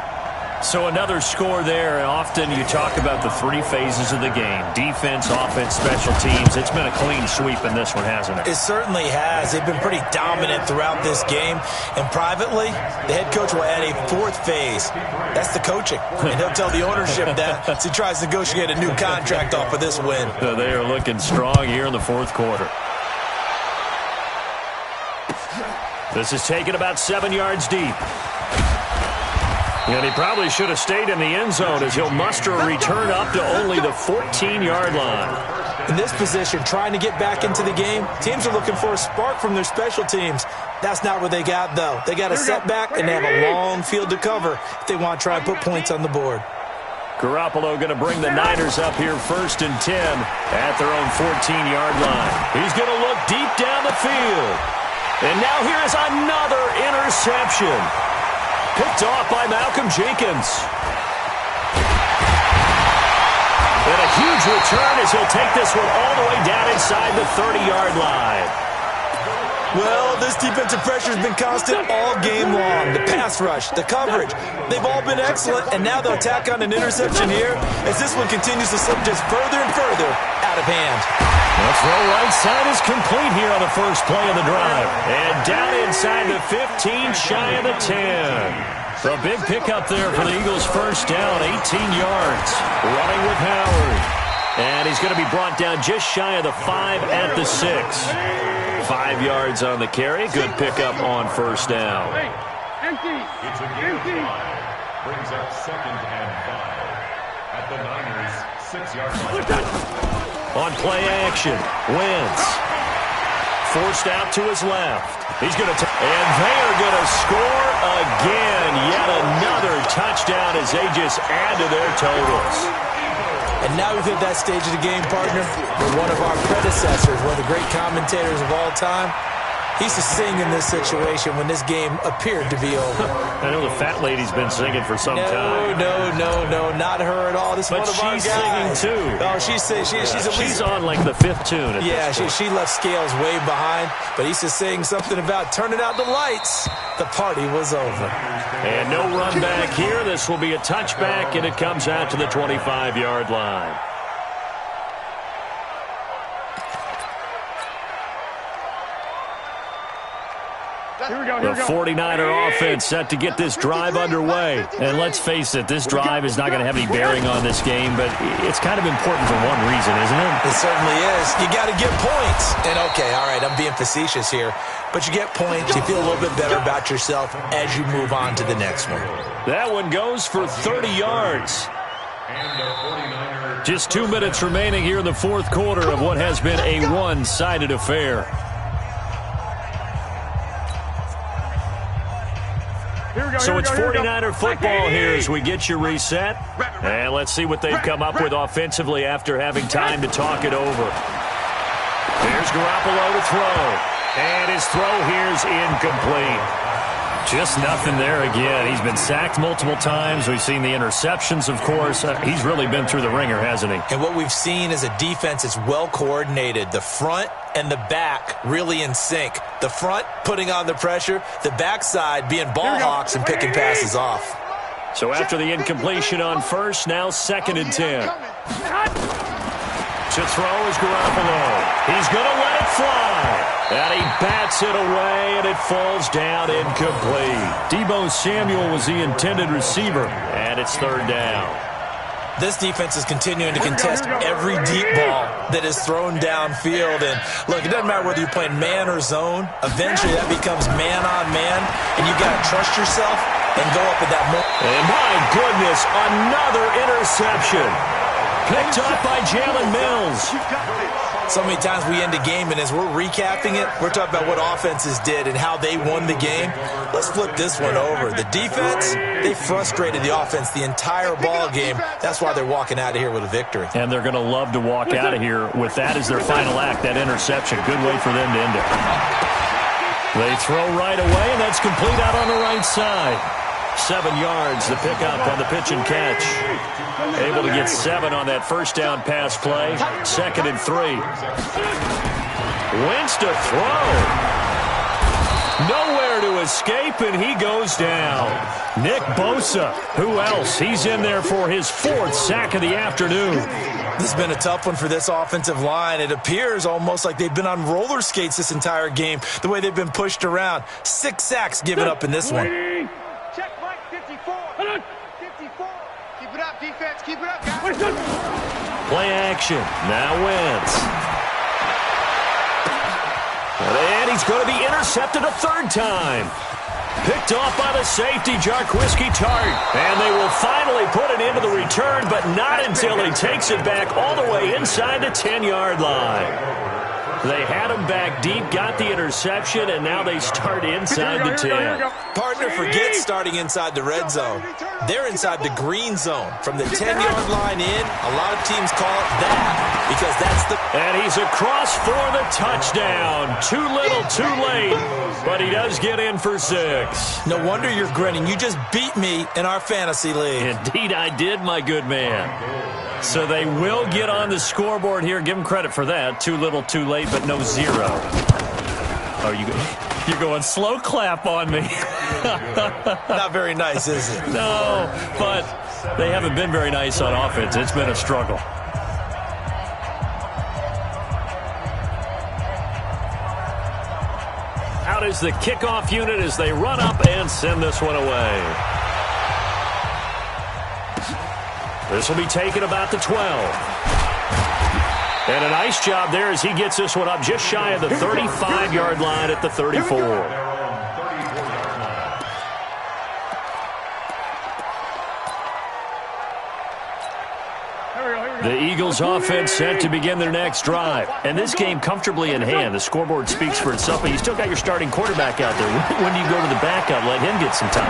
So another score there. Often you talk about the 3 phases of the game. Defense, offense, special teams. It's been a clean sweep in this one, hasn't it? It certainly has. They've been pretty dominant throughout this game. And privately, the head coach will add a 4th phase. That's the coaching. And he'll tell the ownership that as he tries to negotiate a new contract off of this win. They are looking strong here in the 4th quarter. This is taken about 7 yards deep. And he probably should have stayed in the end zone as he'll muster a return up to only the 14-yard line. In this position, trying to get back into the game, teams are looking for a spark from their special teams. That's not what they got, though. They got a setback, and they have a long field to cover if they want to try and put points on the board. Garoppolo going to bring the Niners up here 1st and 10 at their own 14-yard line. He's going to look deep down the field. And now here is another interception. Picked off by Malcolm Jenkins. And a huge return as he'll take this one all the way down inside the 30-yard line. Well, this defensive pressure has been constant all game long. The pass rush, the coverage, they've all been excellent, and now they'll tack on an interception here as this one continues to slip just further and further out of hand. The throw right side is complete here on the first play of the drive. And down inside the 15, shy of the 10. A big pickup there for the Eagles' first down, 18 yards. Running with Howard. And he's going to be brought down just shy of the 5 at the 6. 5 yards on the carry. Good pickup on first down. Empty. It's a empty. Brings up 2nd and 5 at the Niners' 6-yard line. On play action, Wentz. Forced out to his left. He's going to and they are going to score again. Yet touchdown as they just add to their totals. And now we've hit that stage of the game, partner, where one of our predecessors, one of the great commentators of all time, he used to sing in this situation when this game appeared to be over. I know the fat lady's been singing for some time. No, not her at all. This is one of our guys. But she's singing too. Oh, she's on like the 5th tune. She left Scales way behind, but he used to sing something about turning out the lights. The party was over. And no run back here. This will be a touchback, and it comes out to the 25-yard line. The 49er offense set to get this drive underway. And let's face it, this drive is not going to have any bearing on this game, but it's kind of important for one reason, isn't it? It certainly is. You got to get points. And, okay, all right, I'm being facetious here, but you get points. You feel a little bit better about yourself as you move on to the next one. That one goes for 30 yards. Just 2 minutes remaining here in the fourth quarter of what has been a one-sided affair. So it's 49er football here as we get you reset. And let's see what they've come up with offensively after having time to talk it over. Here's Garoppolo to throw. And his throw here's incomplete. Just nothing there again. He's been sacked multiple times. We've seen the interceptions, of course. He's really been through the ringer, hasn't he? And what we've seen is a defense that's well coordinated. The front and the back really in sync. The front putting on the pressure, the backside being ball hawks and picking passes off. So after the incompletion on first, now 2nd and 10. To throw is Garoppolo. He's going to let it fly. And he bats it away, and it falls down incomplete. Deebo Samuel was the intended receiver, and it's 3rd down. This defense is continuing to contest every deep ball that is thrown downfield. And, look, it doesn't matter whether you're playing man or zone. Eventually, that becomes man-on-man, and you've got to trust yourself and go up at that moment. And, my goodness, another interception. Picked up by Jalen Mills. So many times we end a game, and as we're recapping it, we're talking about what offenses did and how they won the game. Let's flip this one over. The defense, they frustrated the offense the entire ball game. That's why they're walking out of here with a victory. And they're going to love to walk out of here with that as their final act, that interception. Good way for them to end it. They throw right away, and that's complete out on the right side. 7 yards, the pickup on the pitch and catch. Able to get 7 on that first down pass play. 2nd and 3. Wentz to throw. Nowhere to escape, and he goes down. Nick Bosa, who else? He's in there for his 4th sack of the afternoon. This has been a tough one for this offensive line. It appears almost like they've been on roller skates this entire game, the way they've been pushed around. 6 sacks given up in this one. Check Mike 54. 54. Keep it up, defense. Keep it up, guys. Play action. Now Wentz. And he's going to be intercepted a 3rd time. Picked off by the safety, Jarquiski Tart. And they will finally put it into the return, but not until he takes it back all the way inside the 10-yard line. They had him back deep, got the interception, and now they start inside the 10. Partner, forget starting inside the red zone. They're inside the green zone. From the 10-yard line in, a lot of teams call it that because that's the... And he's across for the touchdown. Too little, too late, but he does get in for 6. No wonder you're grinning. You just beat me in our fantasy league. Indeed, I did, my good man. So they will get on the scoreboard here. Give them credit for that. Too little, too late, but no 0. Oh, you're going slow clap on me. Not very nice, is it? No, but they haven't been very nice on offense. It's been a struggle. Out is the kickoff unit as they run up and send this one away. This will be taken about the 12. And a nice job there as he gets this one up just shy of the 35-yard line at the 34. Here we go. The Eagles offense set to begin their next drive. And this game comfortably in hand. The scoreboard speaks for itself, but you still got your starting quarterback out there. When do you go to the backup, let him get some time?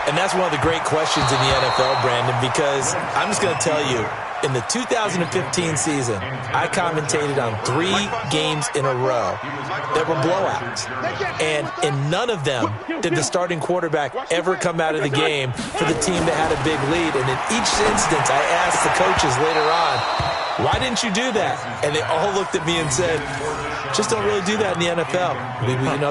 And that's one of the great questions in the NFL, Brandon, because I'm just going to tell you, in the 2015 season, I commentated on 3 games in a row that were blowouts. And in none of them did the starting quarterback ever come out of the game for the team that had a big lead. And in each instance, I asked the coaches later on, why didn't you do that? And they all looked at me and said, just don't really do that in the NFL.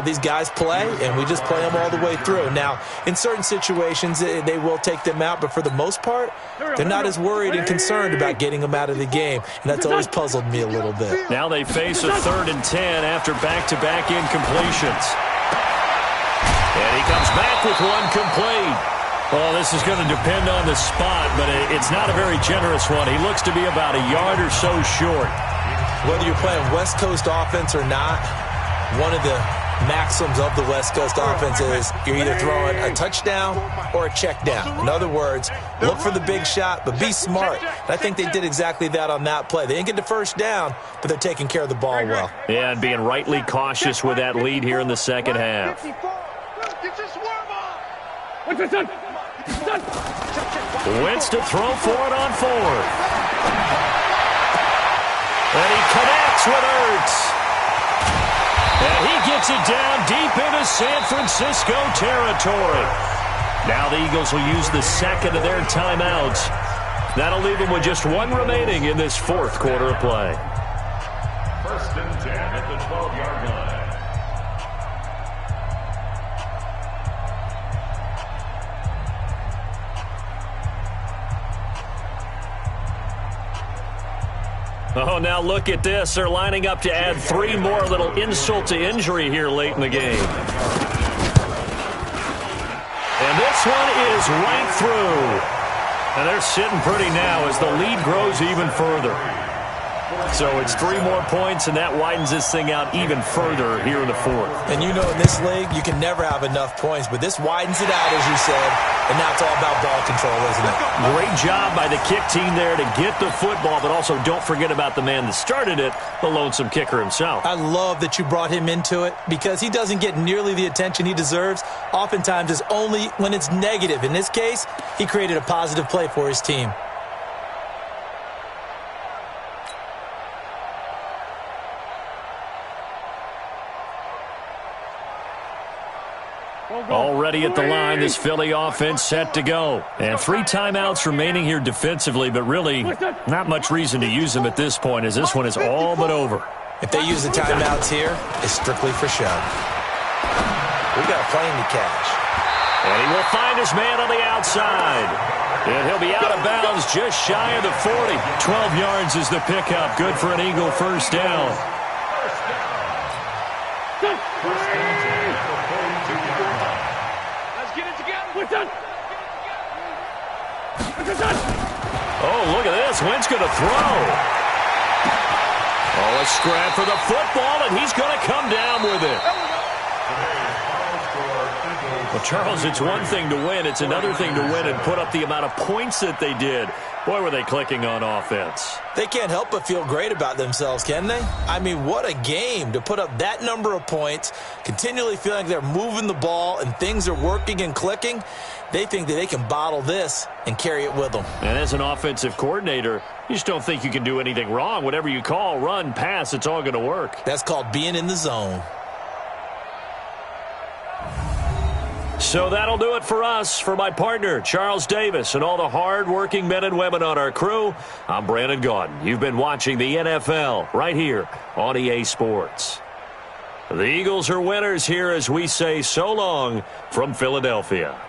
These guys play, and we just play them all the way through. Now, in certain situations, they will take them out, but for the most part, they're not as worried and concerned about getting them out of the game, and that's always puzzled me a little bit. Now they face a 3rd and 10 after back-to-back incompletions. And he comes back with one complete. Well, this is going to depend on the spot, but it's not a very generous one. He looks to be about a yard or so short. Whether you're playing West Coast offense or not, one of the maxims of the West Coast offense is you're either throwing a touchdown or a check down. In other words, look for the big shot, but be smart. And I think they did exactly that on that play. They didn't get the first down, but they're taking care of the ball well. Yeah, and being rightly cautious with that lead here in the second half. Wentz to throw for it on 4th. And he connects with Ertz. And he gets it down deep into San Francisco territory. Now the Eagles will use the second of their timeouts. That'll leave them with just 1 remaining in this 4th quarter of play. 1st and 10 at the 12-yard line. Oh, now look at this. They're lining up to add 3 more, a little insult to injury here late in the game. And this one is right through. And they're sitting pretty now as the lead grows even further. So it's 3 more points, and that widens this thing out even further here in the 4th. And in this league, you can never have enough points, but this widens it out, as you said, and now it's all about ball control, isn't it? Great job by the kick team there to get the football, but also don't forget about the man that started it, the lonesome kicker himself. I love that you brought him into it because he doesn't get nearly the attention he deserves. Oftentimes, it's only when it's negative. In this case, he created a positive play for his team. Already at the line, this Philly offense set to go. And 3 timeouts remaining here defensively, but really not much reason to use them at this point as this one is all but over. If they use the timeouts here, it's strictly for show. We've got a plane to catch. And he will find his man on the outside. And he'll be out of bounds just shy of the 40. 12 yards is the pickup. Good for an Eagle first down. Oh, look at this. Wentz going to throw. Oh, a scrap for the football, and he's going to come down with it. Well, Charles, it's one thing to win. It's another thing to win and put up the amount of points that they did. Boy, were they clicking on offense. They can't help but feel great about themselves, can they? I mean, what a game to put up that number of points, continually feeling like they're moving the ball and things are working and clicking. They think that they can bottle this and carry it with them. And as an offensive coordinator, you just don't think you can do anything wrong. Whatever you call, run, pass, it's all going to work. That's called being in the zone. So that'll do it for us. For my partner, Charles Davis, and all the hard-working men and women on our crew, I'm Brandon Gaudin. You've been watching the NFL right here on EA Sports. The Eagles are winners here as we say so long from Philadelphia.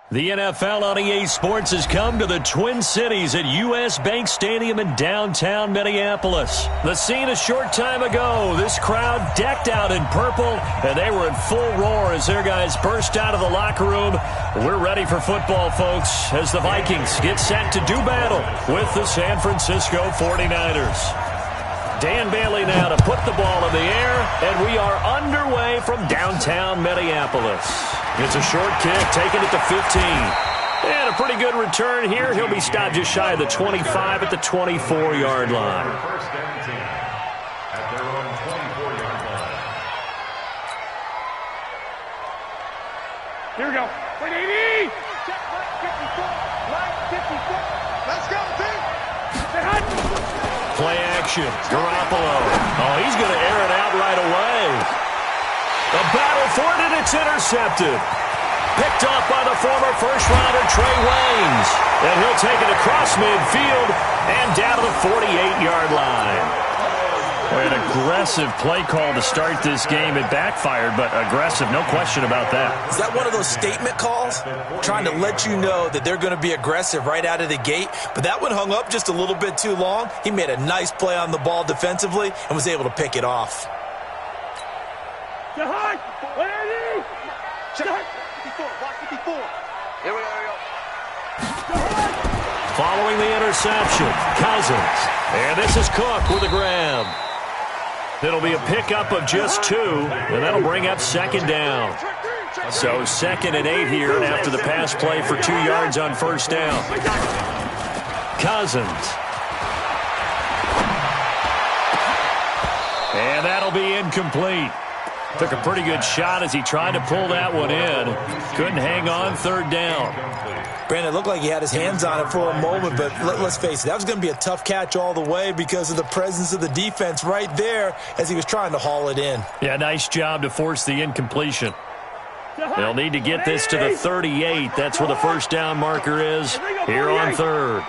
The NFL on EA Sports has come to the Twin Cities at U.S. Bank Stadium in downtown Minneapolis. The scene a short time ago, this crowd decked out in purple, and they were in full roar as their guys burst out of the locker room. We're ready for football, folks, as the Vikings get set to do battle with the San Francisco 49ers. Dan Bailey now to put the ball in the air, and we are underway from downtown Minneapolis. It's a short kick, taking it to 15. And a pretty good return here. He'll be stopped just shy of the 25 at the 24-yard line. First and 10 at their own 24-yard line. Here we go. 180. Check right 54. Right 54. Let's go, team. Say hot. Play action. Garoppolo. Oh, he's going to air it out right away. The battle for it, and it's intercepted. Picked off by the former first-rounder Trey Waynes. And he'll take it across midfield and down to the 48-yard line. An aggressive play call to start this game. It backfired, but aggressive, no question about that. Is that one of those statement calls? Trying to let you know that they're going to be aggressive right out of the gate, but that one hung up just a little bit too long. He made a nice play on the ball defensively and was able to pick it off. Say hot. 180. Check right 54. Right 54. Here we go. Following the interception, Cousins. And this is Cook with a grab. It'll be a pickup of just 2, and that'll bring up second down. So 2nd and 8 here after the pass play for 2 yards on first down. Cousins. And that'll be incomplete. Took a pretty good shot as he tried to pull that one in. Couldn't hang on, third down. Brandon, it looked like he had his hands on it for a moment, but let's face it, that was going to be a tough catch all the way because of the presence of the defense right there as he was trying to haul it in. Yeah, nice job to force the incompletion. They'll need to get this to the 38. That's where the first down marker is here on third.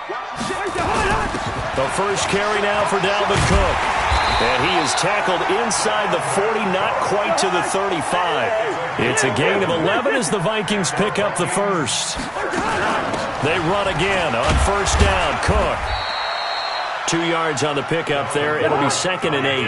The first carry now for Dalvin Cook. And he is tackled inside the 40, not quite to the 35. It's a gain of 11 as the Vikings pick up the first. They run again on first down. Cook. 2 yards on the pickup there. It'll be 2nd and 8.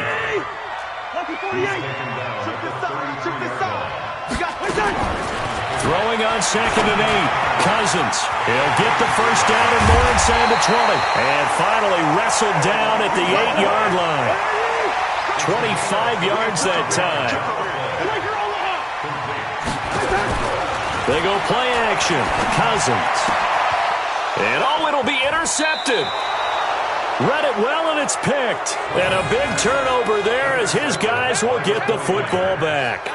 Throwing on 2nd and 8. Cousins. He'll get the first down and more inside the 20. And finally wrestled down at the 8-yard line. 25 yards that time. They go play action. Cousins. And it'll be intercepted. Read it well, and it's picked. And a big turnover there as his guys will get the football back.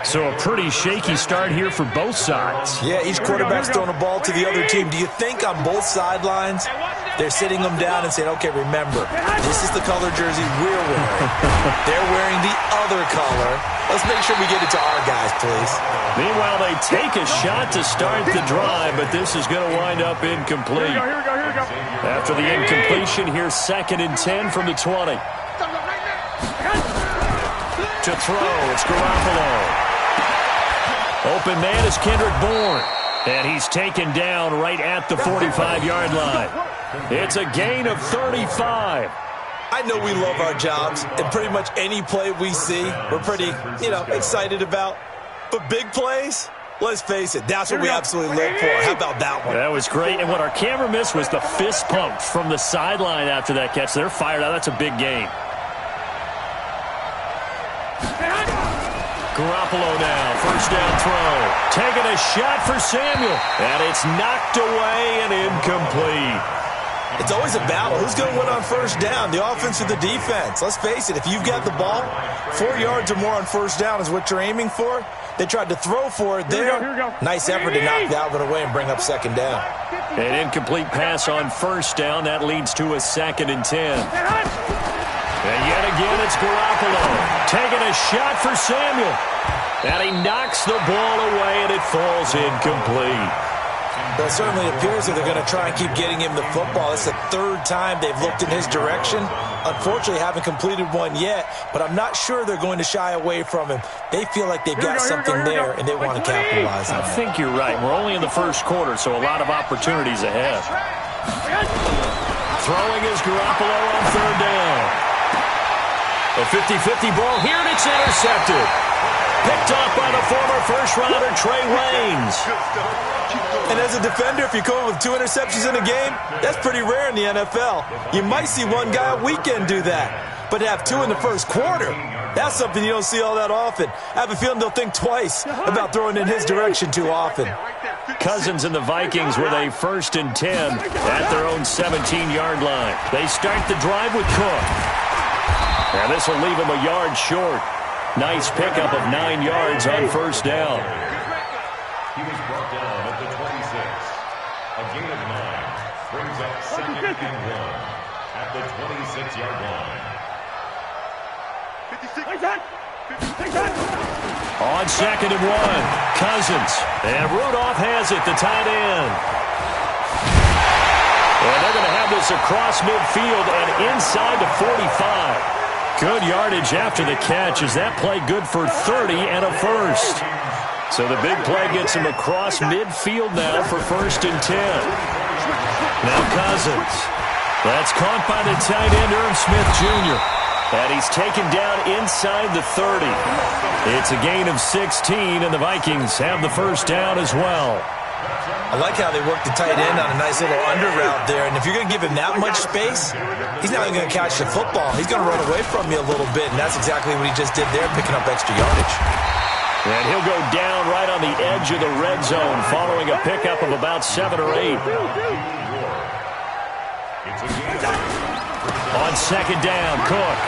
So a pretty shaky start here for both sides. Yeah, each quarterback's throwing a ball to the other team. Do you think on both sidelines they're sitting them down and saying, okay, remember, this is the color jersey we're wearing. They're wearing the other color. Let's make sure we get it to our guys, please. Meanwhile, they take a shot to start the drive, but this is going to wind up incomplete. Here we go. After the incompletion, here's 2nd and 10 from the 20. To throw, it's Garoppolo. Open man is Kendrick Bourne. And he's taken down right at the 45-yard line. It's a gain of 35. I know we love our jobs, and pretty much any play we see, we're pretty, excited about. But big plays, let's face it, that's what we absolutely live for. How about that one? That was great. And what our camera missed was the fist pump from the sideline after that catch. They're fired out. That's a big gain. Garoppolo now, first down throw. Taking a shot for Samuel. And it's knocked away and incomplete. It's always a battle. Who's going to win on first down, the offense or the defense? Let's face it, if you've got the ball, 4 yards or more on first down is what you're aiming for. They tried to throw for it there. Here we go. Nice effort to knock Dalvin away and bring up second down. An incomplete pass on first down. That leads to a 2nd and 10. And yet again, it's Garoppolo taking a shot for Samuel. And he knocks the ball away, and it falls incomplete. Well, it certainly appears that they're going to try and keep getting him the football. It's the third time they've looked in his direction. Unfortunately, haven't completed one yet, but I'm not sure they're going to shy away from him. They feel like they've got something there, and they want to capitalize on it. I think you're right. We're only in the first quarter, so a lot of opportunities ahead. Throwing is Garoppolo on third down. A 50-50 ball here, and it's intercepted. Picked off by the former first-rounder Trey Waynes. And as a defender, if you come with 2 interceptions in a game, that's pretty rare in the NFL. You might see one guy a weekend do that. But to have 2 in the first quarter, that's something you don't see all that often. I have a feeling they'll think twice about throwing in his direction too often. Cousins and the Vikings with a 1st and 10 at their own 17-yard line. They start the drive with Cook. And this will leave him a yard short. Nice pickup of 9 yards on first down. He was brought down at the 26. A gain of 9 brings up 2nd and 1 at the 26-yard line. 56. On 2nd and 1, Cousins. And Rudolph has it, the tight end. And they're going to have this across midfield and inside the 45. Good yardage after the catch. Is that play good for 30 and a first? So the big play gets him across midfield now for 1st and 10. Now Cousins. That's caught by the tight end, Irv Smith Jr. And he's taken down inside the 30. It's a gain of 16, and the Vikings have the first down as well. I like how they work the tight end on a nice little under route there. And if you're going to give him that much space, he's not even going to catch the football. He's going to run away from you a little bit, and that's exactly what he just did there, picking up extra yardage. And he'll go down right on the edge of the red zone following a pickup of about 7 or 8. On 2nd down, Cook.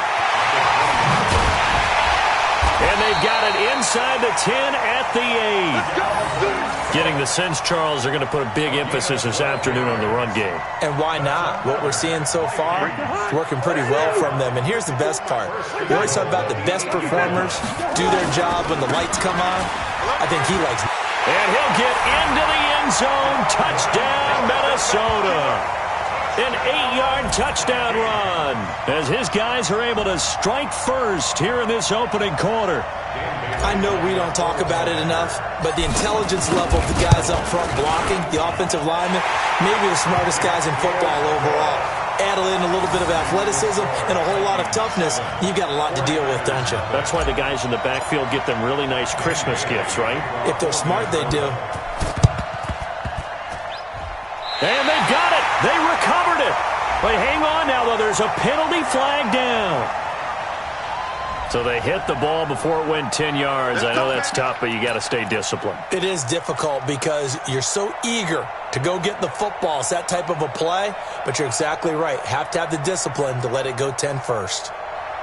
And they've got it inside the 10 at the 8. Getting the sense, Charles, they're going to put a big emphasis this afternoon on the run game. And why not? What we're seeing so far, working pretty well from them. And here's the best part. We always talk about the best performers do their job when the lights come on. I think he likes it. And he'll get into the end zone. Touchdown, Minnesota. An 8-yard touchdown run as his guys are able to strike first here in this opening quarter. I know we don't talk about it enough, but the intelligence level of the guys up front blocking, the offensive linemen, maybe the smartest guys in football overall. Add in a little bit of athleticism and a whole lot of toughness, you've got a lot to deal with, don't you? That's why the guys in the backfield get them really nice Christmas gifts, right? If they're smart, they do. And they've got it. They recovered it. But hang on now, though. There's a penalty flag down. So they hit the ball before it went 10 yards. I know that's tough, but you got to stay disciplined. It is difficult because you're so eager to go get the football. It's that type of a play, but you're exactly right. Have to have the discipline to let it go 10 first.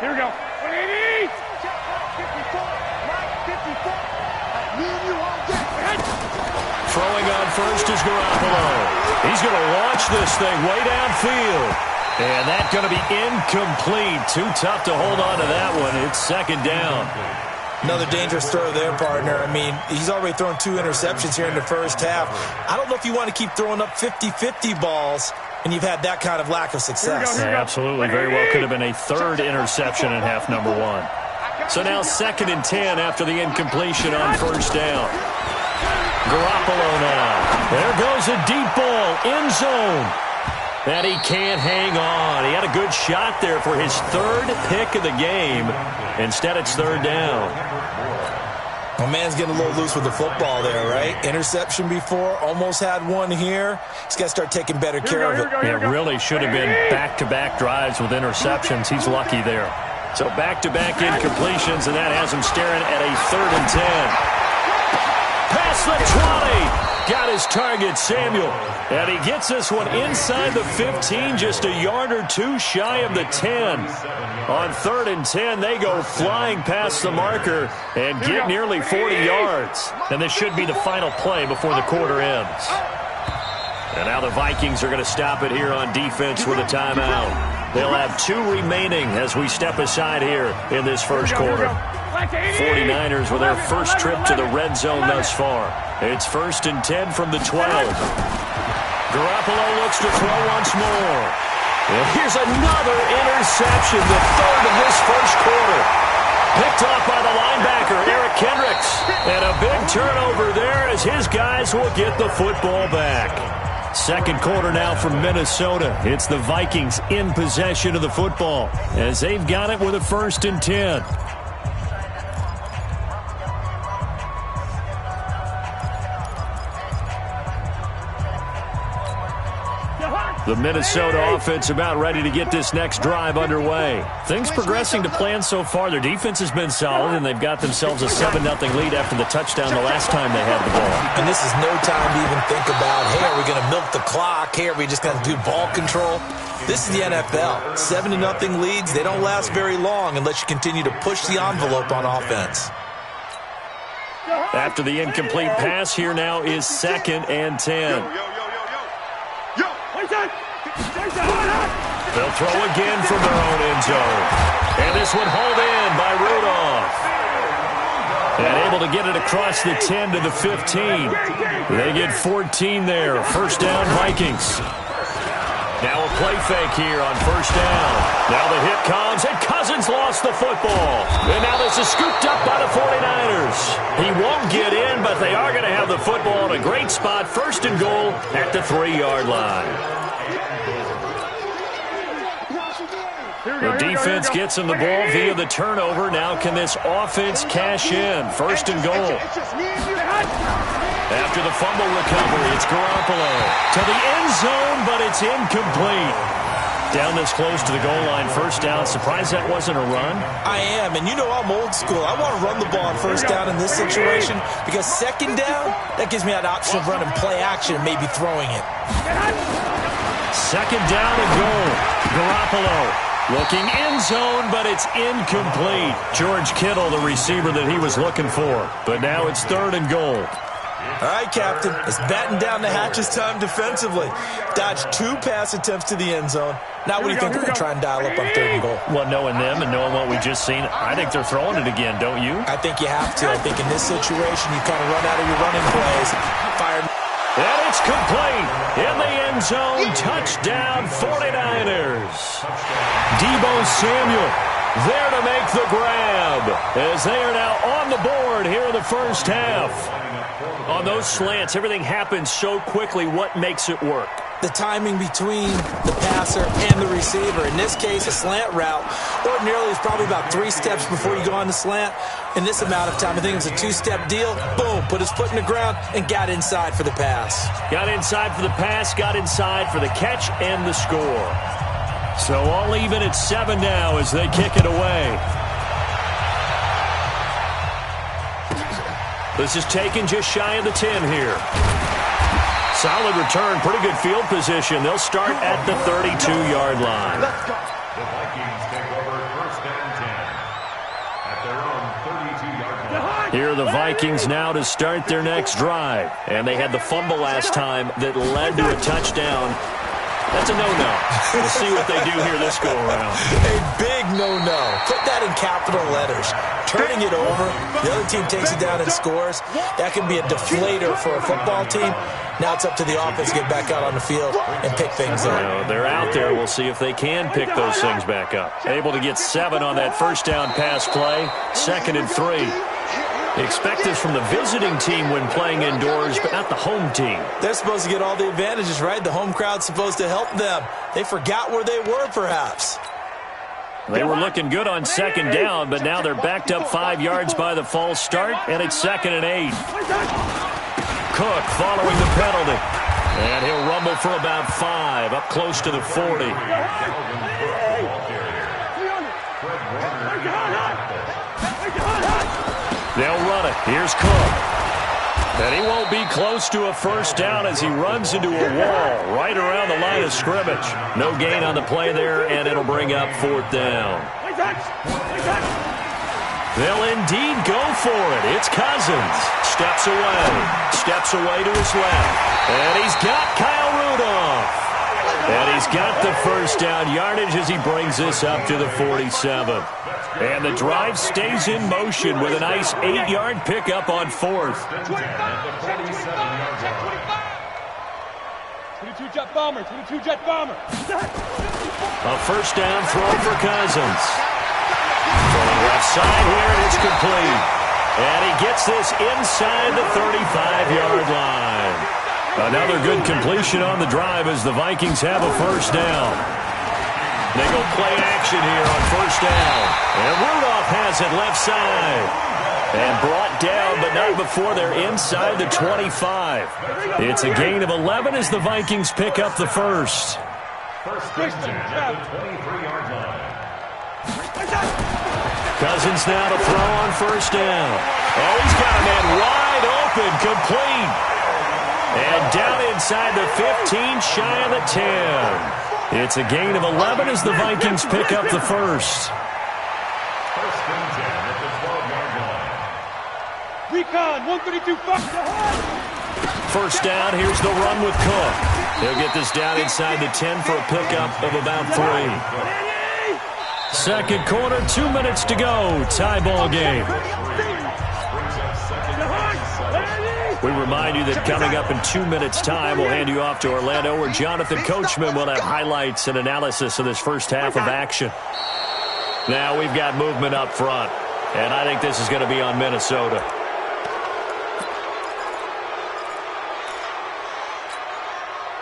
Here we go. 180. 54. Throwing on first is Garoppolo. He's going to launch this thing way downfield. And that's going to be incomplete. Too tough to hold on to that one. It's 2nd down. Another dangerous throw there, partner. I mean, he's already thrown 2 interceptions here in the first half. I don't know if you want to keep throwing up 50-50 balls and you've had that kind of lack of success. Yeah, absolutely. Very well could have been a 3rd interception in half number 1. So now 2nd and 10 after the incompletion on first down. Garoppolo now. There goes a deep ball, end zone. And he can't hang on. He had a good shot there for his 3rd pick of the game. Instead, it's 3rd down. Well, man's getting a little loose with the football there, right? Interception before, almost had one here. He's got to start taking better care of it. It really should have been back-to-back drives with interceptions. He's lucky there. So back-to-back incompletions, and that has him staring at a 3rd and 10. Past the 20. Got his target, Samuel. And he gets this one inside the 15, just a yard or 2 shy of the 10. On 3rd and 10, they go flying past the marker and get nearly 40 yards. And this should be the final play before the quarter ends. And now the Vikings are going to stop it here on defense with a timeout. They'll have 2 remaining as we step aside here in this first quarter. 49ers with their first trip to the red zone thus far. It's 1st and 10 from the 12. Garoppolo looks to throw once more. And here's another interception, the third of this first quarter. Picked off by the linebacker, Eric Kendricks. And a big turnover there as his guys will get the football back. Second quarter now from Minnesota. It's the Vikings in possession of the football as they've got it with a 1st and 10. The Minnesota offense about ready to get this next drive underway. Things progressing to plan so far. Their defense has been solid, and they've got themselves a 7-0 lead after the touchdown the last time they had the ball. And this is no time to even think about, hey, are we going to milk the clock? Hey, are we just going to do ball control? This is the NFL. 7-0 leads, they don't last very long unless you continue to push the envelope on offense. After the incomplete pass, here now is 2nd and 10. They'll throw again from their own end zone. And this one hauled in by Rudolph. And able to get it across the 10 to the 15. They get 14 there. 1st down, Vikings. Now a play fake here on 1st down. Now the hit comes, and Cousins lost the football. And now this is scooped up by the 49ers. He won't get in, but they are going to have the football in a great spot. 1st and goal at the 3-yard line. The defense gets him the ball via the turnover. Now can this offense cash in? 1st and goal. After the fumble recovery, it's Garoppolo to the end zone, but it's incomplete. Down this close to the goal line, 1st down. Surprised that wasn't a run? I am, and you know I'm old school. I want to run the ball on 1st down in this situation because 2nd down, that gives me that option of running play action and maybe throwing it. 2nd down and goal. Garoppolo looking end zone, but it's incomplete. George Kittle, the receiver that he was looking for. But now it's 3rd and goal. All right, Captain. It's batten down the hatches time defensively. Dodged 2 pass attempts to the end zone. Now what do you think they're going to try and dial up on 3rd and goal? Well, knowing them and knowing what we just seen, I think they're throwing it again, don't you? I think you have to. I think in this situation, you kind of run out of your running plays. Fire. And it's complete. In the end zone, touchdown 49ers. Deebo Samuel there to make the grab as they are now on the board here in the 1st half. On those slants, everything happens so quickly. What makes it work? The timing between the passer and the receiver. In this case, a slant route ordinarily is probably about 3 steps before you go on the slant. In this amount of time, I think it was a 2-step deal. Boom, put his foot in the ground and got inside for the pass. Got inside for the pass, got inside for the catch and the score. So all even at 7 now as they kick it away. This is taken just shy of the 10 here. Solid return, pretty good field position. They'll start at the 32-yard line. The Vikings take over 1st and 10 at their own 32-yard line. Here are the Vikings now to start their next drive. And they had the fumble last time that led to a touchdown. That's a no-no. We'll see what they do here this go-around. A big no-no. Put that in capital letters. Turning it over, the other team takes it down and scores. That can be a deflator for a football team. Now it's up to the offense to get back out on the field and pick things up. Well, they're out there. We'll see if they can pick those things back up. Able to get 7 on that 1st down pass play. 2nd and 3. Expect this from the visiting team when playing indoors, but not the home team. They're supposed to get all the advantages, right? The home crowd's supposed to help them. They forgot where they were, perhaps. They were looking good on 2nd down, but now they're backed up 5 yards by the false start, and it's 2nd and 8. Cook following the penalty. And he'll rumble for about 5, up close to the 40. They'll run it. Here's Cook. And he won't be close to a 1st down as he runs into a wall right around the line of scrimmage. No gain on the play there, and it'll bring up 4th down. They'll indeed go for it. It's Cousins. Steps away to his left. And he's got Kyle Rudolph. And he's got the first down yardage as he brings this up to the 47. And the drive stays in motion with a nice 8-yard pickup on 4th. 22 jet bomber, 22 jet bomber. A first down throw for Cousins. Throwing left side here, and it's complete. And he gets this inside the 35-yard line. Another good completion on the drive as the Vikings have a first down. They go play action here on first down. And Rudolph has it left side. And brought down, but not before they're inside the 25. It's a gain of 11 as the Vikings pick up the first. First and 10 at the 23-yard line. Cousins now to throw on first down. Oh, he's got a man wide open, complete. And down inside the 15, shy of the 10. It's a gain of 11 as the Vikings pick up the first. First and 10 at the 12-yard line. Recon, 132, fuck the hole. First down, here's the run with Cook. He'll get this down inside the 10 for a pickup of about 3. Second quarter, 2 minutes to go. Tie ball game. We remind you that coming up in 2 minutes' time, we'll hand you off to Orlando, where Jonathan Coachman will have highlights and analysis of this first half of action. Now we've got movement up front, and I think this is going to be on Minnesota.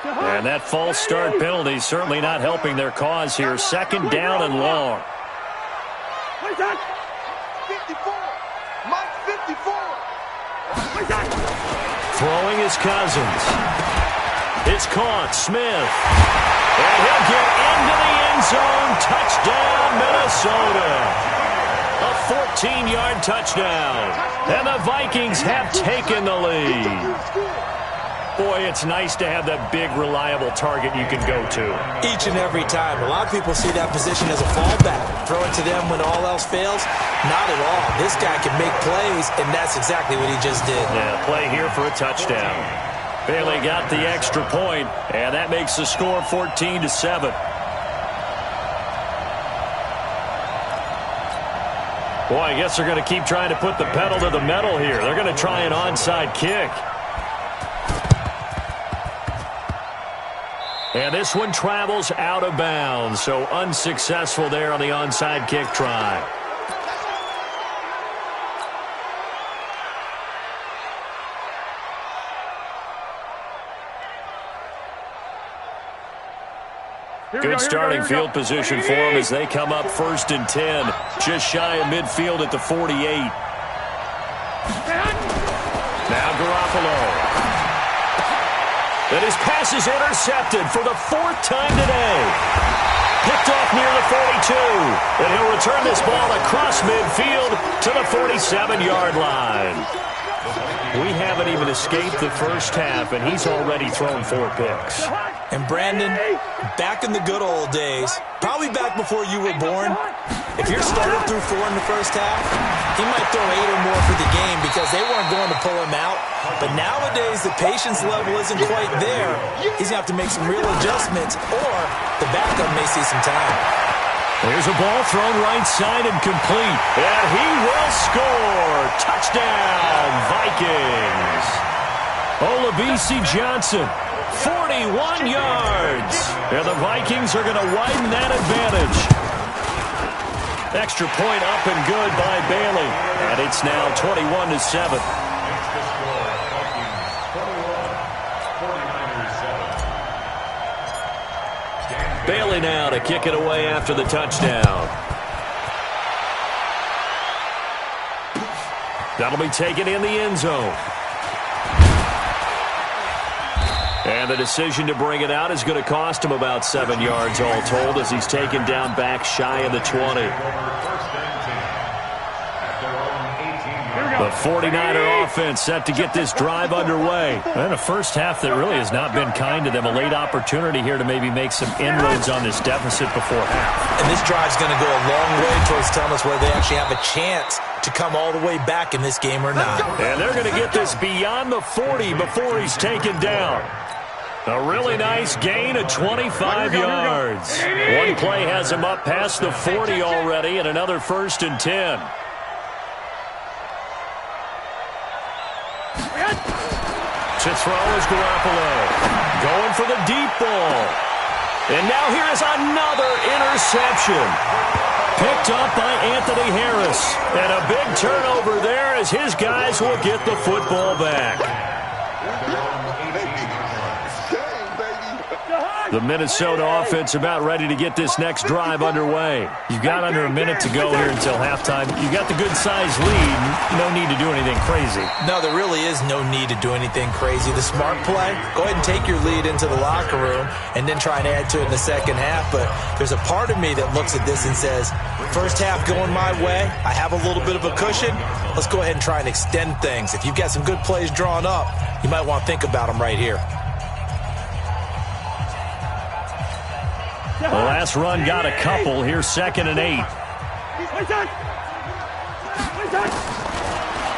And that false start penalty certainly not helping their cause here. Second down and long. 54. Mike 54. Throwing is Cousins. It's caught. Smith. And he'll get into the end zone. Touchdown, Minnesota. A 14-yard touchdown. And the Vikings have taken the lead. Boy, it's nice to have that big, reliable target you can go to. Each and every time. A lot of people see that position as a fallback. Throw it to them when all else fails? Not at all. This guy can make plays, and that's exactly what he just did. Yeah, play here for a touchdown. Bailey got the extra point, and that makes the score 14-7. Boy, I guess they're going to keep trying to put the pedal to the metal here. They're going to try an onside kick. And this one travels out of bounds, so unsuccessful there on the onside kick try. Good starting field position for them as they come up first and 10, just shy of midfield at the 48. Now Garoppolo. And his pass is intercepted for the 4th time today. Picked off near the 42. And he'll return this ball across midfield to the 47-yard line. We haven't even escaped the first half, and he's already thrown 4 picks. And Brandon, back in the good old days, probably back before you were born, if your starter threw 4 in the first half, he might throw 8 or more for the game because they weren't going to pull him out. But nowadays, the patience level isn't quite there. He's going to have to make some real adjustments, or the backup may see some time. Here's a ball thrown right side and complete. And he will score. Touchdown, Vikings. Olabisi Johnson, 41 yards. And the Vikings are going to widen that advantage. Extra point up and good by Bailey. And it's now 21-7. Bailey now to kick it away after the touchdown. That'll be taken in the end zone. And the decision to bring it out is going to cost him about 7 yards all told as he's taken down back shy of the 20. The 49er offense set to get this drive underway. And a first half that really has not been kind to them. A late opportunity here to maybe make some inroads on this deficit before half. And this drive's going to go a long way towards telling us whether they actually have a chance to come all the way back in this game or not. And they're going to get this beyond the 40 before he's taken down. A really nice gain of 25 yards. One play has him up past the 40 already, and another 1st and 10. To throw is Garoppolo. Going for the deep ball. And now here is another interception. Picked up by Anthony Harris. And a big turnover there as his guys will get the football back. The Minnesota offense about ready to get this next drive underway. You've got under a minute to go here until halftime. You've got the good-sized lead. No need to do anything crazy. No, there really is no need to do anything crazy. The smart play, go ahead and take your lead into the locker room and then try and add to it in the second half. But there's a part of me that looks at this and says, first half going my way, I have a little bit of a cushion. Let's go ahead and try and extend things. If you've got some good plays drawn up, you might want to think about them right here. The last run got a couple. Here's 2nd and 8.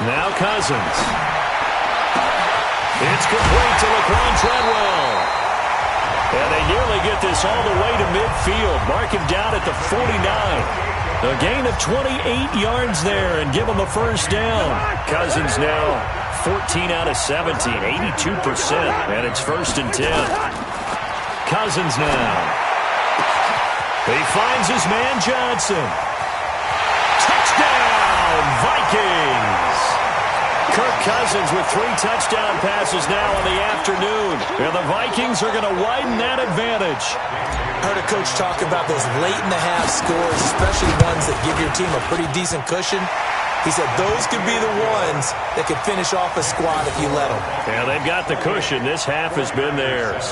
Now Cousins. It's complete to Laquan Treadwell. And they nearly get this all the way to midfield. Mark him down at the 49. A gain of 28 yards there and give him a first down. Cousins now 14 out of 17, 82%. And it's 1st and 10. Cousins now. He finds his man Johnson. Touchdown, Vikings! Kirk Cousins with 3 touchdown passes now in the afternoon. And the Vikings are going to widen that advantage. I heard a coach talk about those late-in-the-half scores, especially ones that give your team a pretty decent cushion. He said those could be the ones that could finish off a squad if you let them. Yeah, they've got the cushion. This half has been theirs.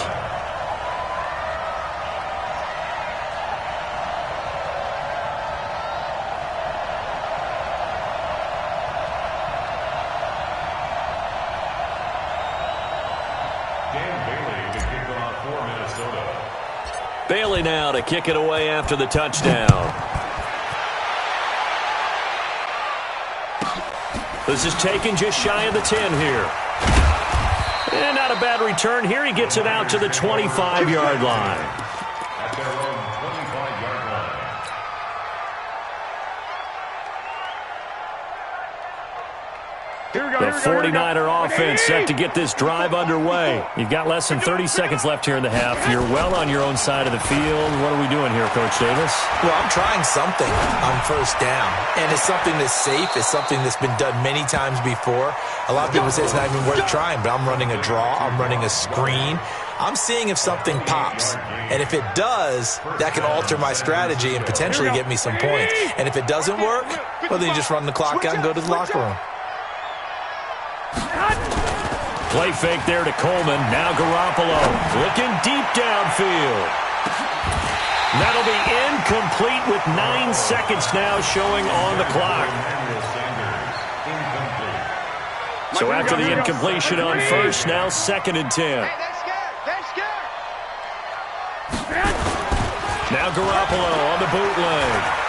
Bailey now to kick it away after the touchdown. This is taken just shy of the 10 here. And not a bad return here. He gets it out to the 25-yard line. At their own 25-yard line. The 49er offense set to get this drive underway. You've got less than 30 seconds left here in the half. You're well on your own side of the field. What are we doing here, Coach Davis? Well, I'm trying something on first down, and it's something that's safe. It's something that's been done many times before. A lot of people say it's not even worth trying, but I'm running a draw. I'm running a screen. I'm seeing if something pops, and if it does, that can alter my strategy and potentially get me some points. And if it doesn't work, well, then you just run the clock out and go to the locker room. Play fake there to Coleman. Now Garoppolo looking deep downfield. That'll be incomplete with 9 seconds now showing on the clock. So after the incompletion on first, now 2nd and 10. Now Garoppolo on the bootleg.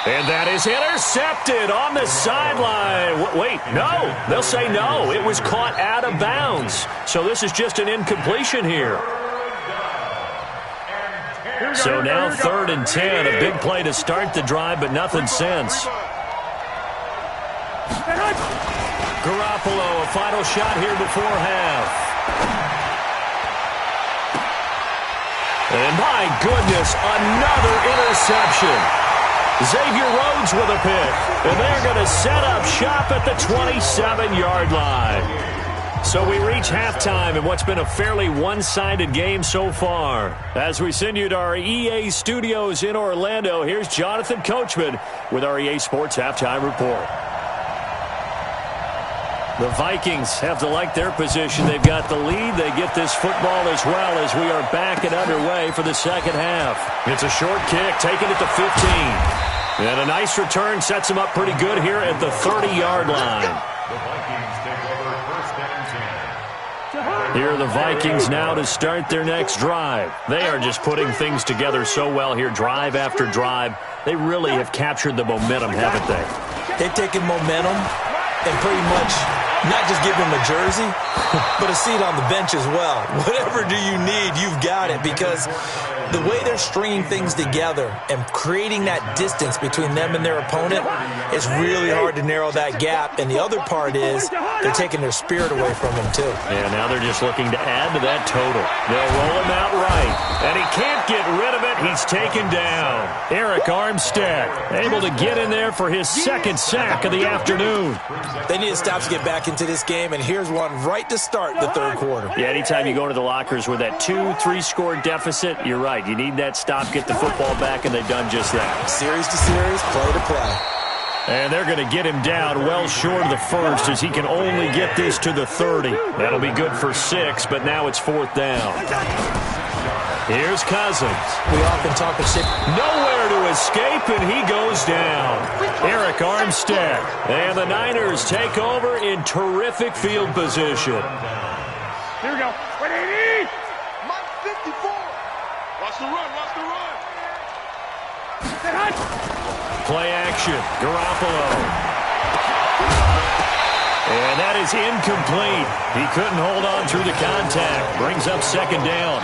And that is intercepted on the sideline. Wait, no. They'll say no. It was caught out of bounds. So this is just an incompletion here. So now 3rd and 10. A big play to start the drive, but nothing since. Garoppolo, a final shot here before half. And my goodness, another interception. Xavier Rhodes with a pick, and they're going to set up shop at the 27-yard line. So we reach halftime in what's been a fairly one-sided game so far. As we send you to our EA studios in Orlando, here's Jonathan Coachman with our EA Sports Halftime Report. The Vikings have to like their position. They've got the lead. They get this football as well as we are back and underway for the second half. It's a short kick taken at the 15. And a nice return sets them up pretty good here at the 30-yard line. The Vikings take over 1st and 10. Here are the Vikings now to start their next drive. They are just putting things together so well here, drive after drive. They really have captured the momentum, haven't they? They've taken momentum and pretty much Not just give him a jersey, but a seat on the bench as well. Whatever do you need, you've got it, because the way they're stringing things together and creating that distance between them and their opponent is really hard to narrow that gap. And the other part is they're taking their spirit away from him, too. Yeah, now they're just looking to add to that total. They'll roll him out right, and he can't get rid of it. He's taken down. Eric Armstead able to get in there for his second sack of the afternoon. They need to stop to get back into this game, and here's one right to start the third quarter. Yeah, anytime you go to the lockers with that 2-3 score deficit, you're right. You need that stop, get the football back, and they've done just that. Series to series, play to play. And they're going to get him down well short of the first, as he can only get this to the 30. That'll be good for 6, but now it's 4th down. Here's Cousins. We often talk of shit. Nowhere to escape, and he goes down. Eric Armstead. And the Niners take over in terrific field position. Here we go. 180. Mike 54. Watch the run. Watch the run. Say hot. Play action. Garoppolo. And that is incomplete. He couldn't hold on through the contact. Brings up 2nd down.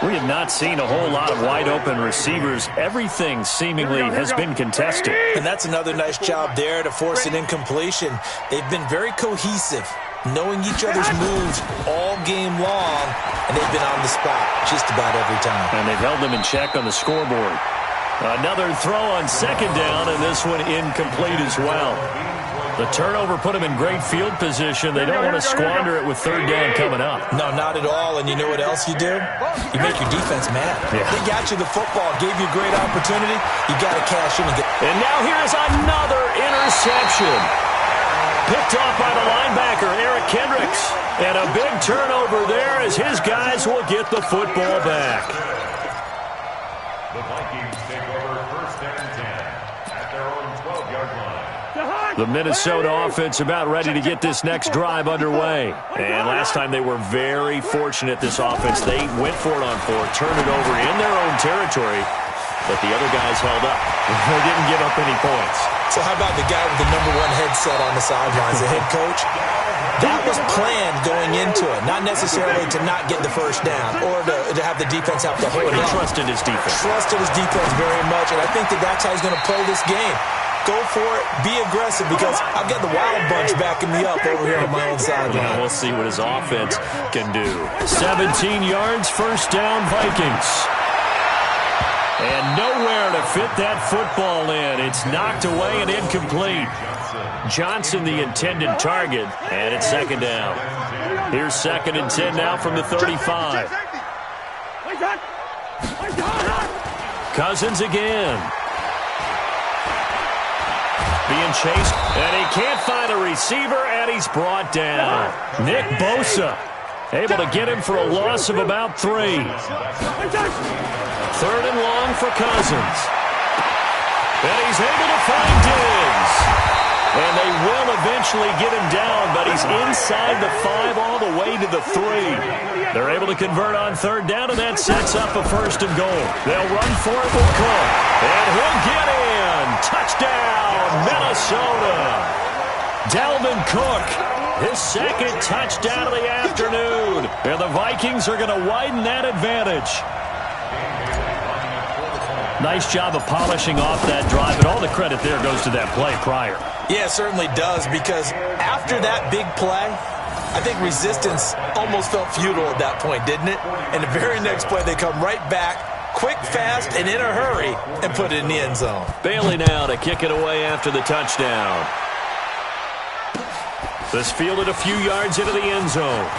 We have not seen a whole lot of wide-open receivers. Everything seemingly has been contested. And that's another nice job there to force an incompletion. They've been very cohesive, knowing each other's moves all game long, and they've been on the spot just about every time. And they've held them in check on the scoreboard. Another throw on 2nd down, and this one incomplete as well. The turnover put them in great field position. They don't want to squander it with 3rd down coming up. No, not at all. And you know what else you do? You make your defense mad. Yeah. They got you the football, gave you a great opportunity. You got to cash in and get. And now here's another interception. Picked off by the linebacker, Eric Kendricks. And a big turnover there as his guys will get the football back. The Vikings take over 1st and 10 at their own 12-yard line. The Minnesota offense about ready to get this next drive underway. And last time they were very fortunate, this offense. They went for it on 4, turned it over in their own territory, but the other guys held up. They didn't give up any points. So how about the guy with the #1 headset on the sidelines, the head coach? That was planned going into it, not necessarily to not get the first down or to have the defense have to hold He up. trusted his defense. Trusted his defense very much, and I think that's how he's going to play this game. Go for it, be aggressive, because I've got the Wild Bunch backing me up over here on my own sideline. Well, we'll see what his offense can do. 17 yards, 1st down, Vikings. And nowhere to fit that football in. It's knocked away and incomplete. Johnson, the intended target, and it's 2nd down. Here's 2nd and 10 now from the 35. Cousins again. Being chased, and he can't find a receiver, and he's brought down. Nick Bosa able to get him for a loss of about 3. 3rd and long for Cousins. And he's able to find Diggs. And they will eventually get him down, but he's inside the 5 all the way to the 3. They're able to convert on 3rd down, and that sets up a 1st and goal. They'll run for it with Cook. And he'll get in. Touchdown, Minnesota. Dalvin Cook, his 2nd touchdown of the afternoon. And the Vikings are going to widen that advantage. Nice job of polishing off that drive, and all the credit there goes to that play prior. Yeah, it certainly does, because after that big play, I think resistance almost felt futile at that point, didn't it? And the very next play, they come right back, quick, fast, and in a hurry, and put it in the end zone. Bailey now to kick it away after the touchdown. This fielded a few yards into the end zone.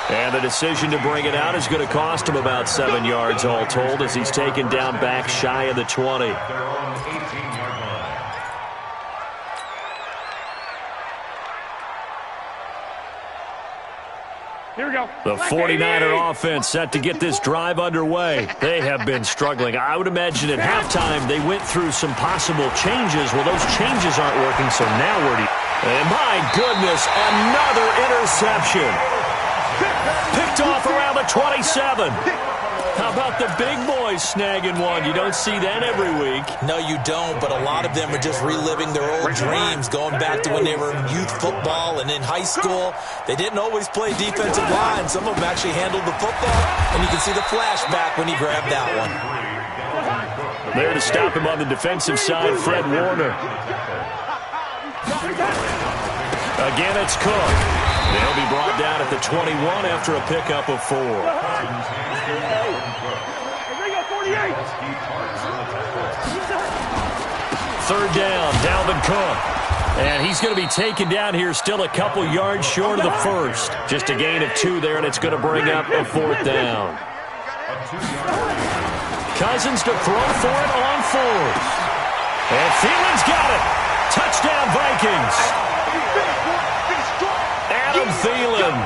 And the decision to bring it out is going to cost him about 7 yards all told, as he's taken down back shy of the 20. Here we go. The 49er offense set to get this drive underway. They have been struggling. I would imagine at halftime they went through some possible changes. Well, those changes aren't working, so now where do you... And my goodness, another interception. Picked off around the 27. How about the big boys snagging one? You don't see that every week. No, you don't, but a lot of them are just reliving their old dreams, going back to when they were in youth football and in high school. They didn't always play defensive line. Some of them actually handled the football, and you can see the flashback when he grabbed that one. There to stop him on the defensive side, Fred Warner. Again, it's Cook. They'll be brought down at the 21 after a pickup of 4. Third down, Dalvin Cook. And he's going to be taken down here still a couple yards short of the first. Just a gain of 2 there, and it's going to bring up a 4th down. Cousins to throw for it on 4th. And Thielen's got it. Touchdown, Vikings. Adam Thielen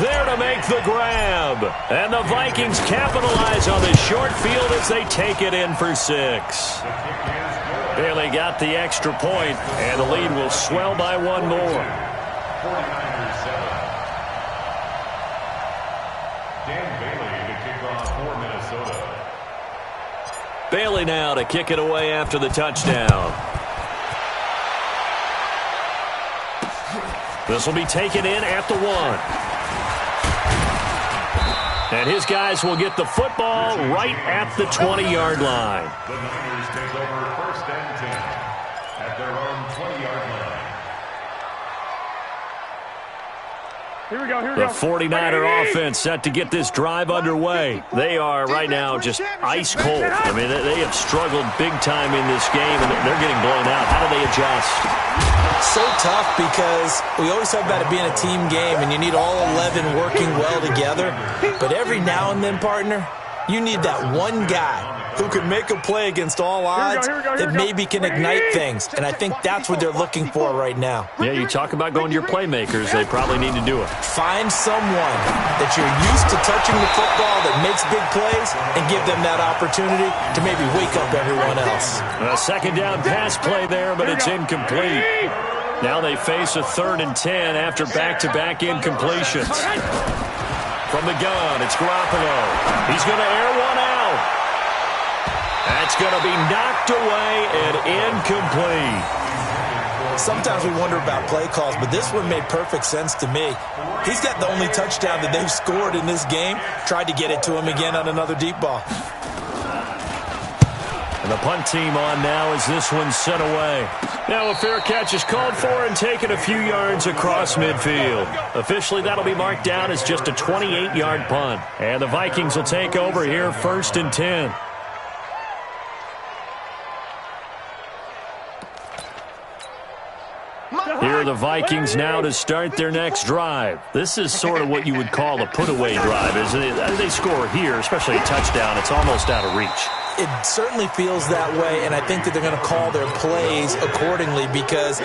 there to make the grab. And the Vikings capitalize on this short field as they take it in for 6. Bailey got the extra point, and the lead will swell by 1 more. Dan Bailey to kick off for Minnesota. Bailey now to kick it away after the touchdown. This will be taken in at the 1. And his guys will get the football right at the 20-yard line. The Niners take over 1st and 10 at their own 20-yard line. Here we go, here we The go. 49er offense set to get this drive underway. They are right now just ice cold. I mean, they have struggled big time in this game, and they're getting blown out. How do they adjust? So tough because we always talk about it being a team game, and you need all 11 working well together. But every now and then, partner, you need that one guy who can make a play against all odds that maybe can ignite things. And I think that's what they're looking for right now. Yeah, you talk about going to your playmakers. They probably need to do it. Find someone that you're used to touching the football that makes big plays and give them that opportunity to maybe wake up everyone else. A 2nd down pass play there, but it's incomplete. Now they face a 3rd and 10 after back-to-back incompletions. From the gun, it's Garoppolo. He's going to air one out. That's going to be knocked away and incomplete. Sometimes we wonder about play calls, but this one made perfect sense to me. He's got the only touchdown that they've scored in this game. Tried to get it to him again on another deep ball. And the punt team on now as this one's sent away. Now a fair catch is called for and taken a few yards across midfield. Officially, that'll be marked down as just a 28-yard punt. And the Vikings will take over here 1st and 10. Here are the Vikings now to start their next drive. This is sort of what you would call a put-away drive. As they score here, especially a touchdown, it's almost out of reach. It certainly feels that way, and I think that they're going to call their plays accordingly because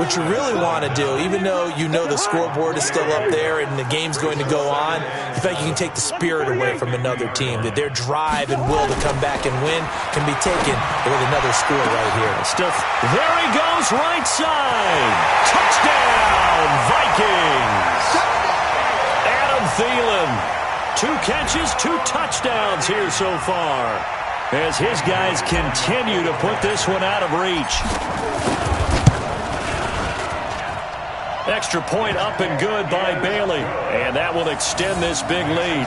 what you really want to do, even though you know the scoreboard is still up there and the game's going to go on, in fact, you can take the spirit away from another team, that their drive and will to come back and win can be taken with another score right here. There he goes, right side. Touchdown, Vikings. Adam Thielen. 2 catches, 2 touchdowns here so far, as his guys continue to put this one out of reach. Extra point up and good by Bailey, and that will extend this big lead.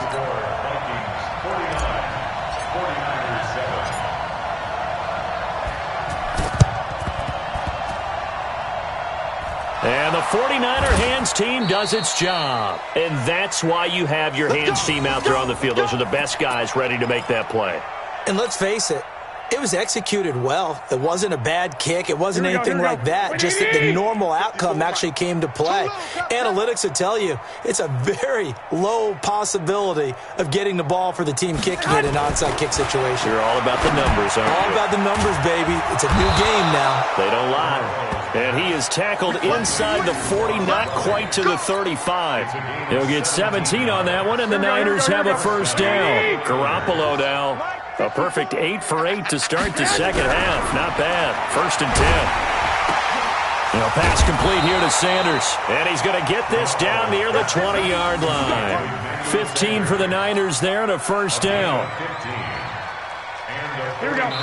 And the 49er hands team does its job. And that's why you have your hands team out there on the field. Those are the best guys ready to make that play. And let's face it, it was executed well. It wasn't a bad kick. It wasn't anything like that. Just that the normal outcome actually came to play. Analytics will tell you it's a very low possibility of getting the ball for the team kicking it in an onside kick situation. You're all about the numbers, aren't you? All about the numbers, baby. It's a new game now. They don't lie. And he is tackled inside the 40, not quite to the 35. He'll get 17 on that one, and the Niners have a first down. Garoppolo now. A perfect 8 for 8 to start the second half. Not bad. 1st and 10. Pass complete here to Sanders. And he's going to get this down near the 20-yard line. 15 for the Niners there and a first down.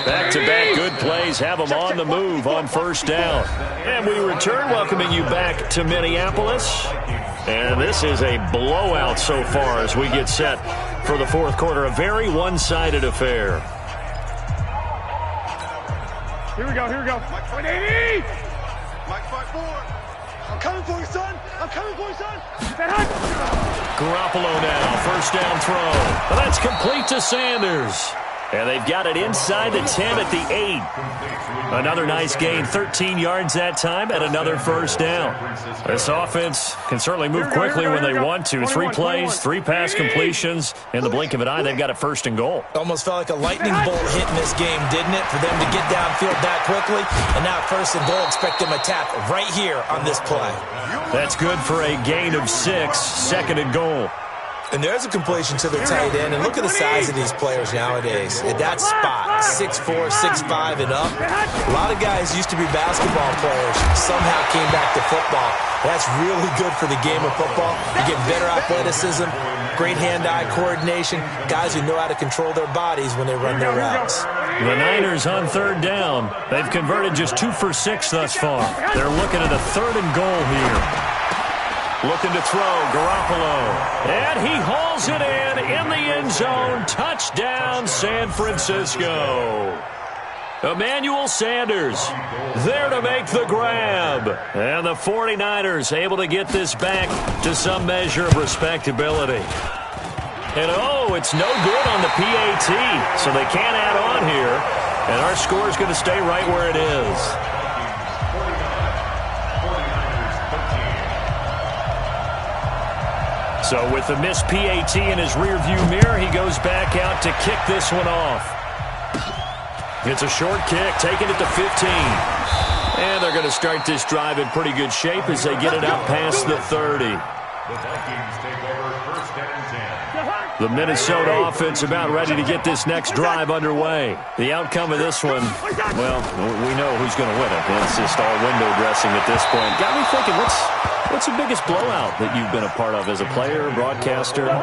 Back-to-back good plays have them on the move on first down. And we return, welcoming you back to Minneapolis. And this is a blowout so far as we get set for the fourth quarter. A very one-sided affair. Here we go. Mike 180! Mike 5-4. I'm coming for you, son. I'm coming for you, son. Garoppolo now, first down throw. Well, that's complete to Sanders. And they've got it inside the 10 at the 8. Another nice gain, 13 yards that time, and another first down. This offense can certainly move quickly when they want to. 3 plays, 3 pass completions. In the blink of an eye, they've got a first and goal. Almost felt like a lightning bolt hit in this game, didn't it? For them to get downfield that quickly. And now first and goal, expect them to tap right here on this play. That's good for a gain of 6, second and goal. And there's a completion to the tight end. And look at the size of these players nowadays. At that spot, 6'4", 6'5", and up. A lot of guys used to be basketball players, somehow came back to football. That's really good for the game of football. You get better athleticism, great hand-eye coordination, guys who know how to control their bodies when they run their routes. The Niners on third down. They've converted just 2 for 6 thus far. They're looking at a third and goal here. Looking to throw, Garoppolo. And he hauls it in the end zone. Touchdown, San Francisco. Emmanuel Sanders there to make the grab. And the 49ers able to get this back to some measure of respectability. And it's no good on the PAT, so they can't add on here. And our score is going to stay right where it is. So with the missed PAT in his rearview mirror, he goes back out to kick this one off. It's a short kick, taking it to 15. And they're going to start this drive in pretty good shape as they get it out past the 30. The Vikings take over first and 10. The Minnesota offense about ready to get this next drive underway. The outcome of this one, well, we know who's going to win it. It's just all window dressing at this point. Got me thinking, what's the biggest blowout that you've been a part of as a player, broadcaster? No,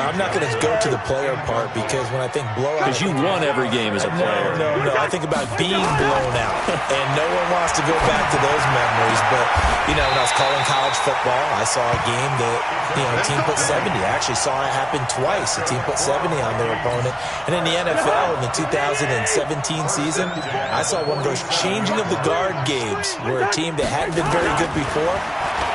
I'm not going to go to the player part because when I think blowout... Because you won every game as a player. No. I think about being blown out. And no one wants to go back to those memories. But, when I was calling college football, I saw a game that, a team put 70. I actually saw it happen twice. A team put 70 on their opponent. And in the NFL, in the 2017 season, I saw one of those changing of the guard games where a team that hadn't been very good before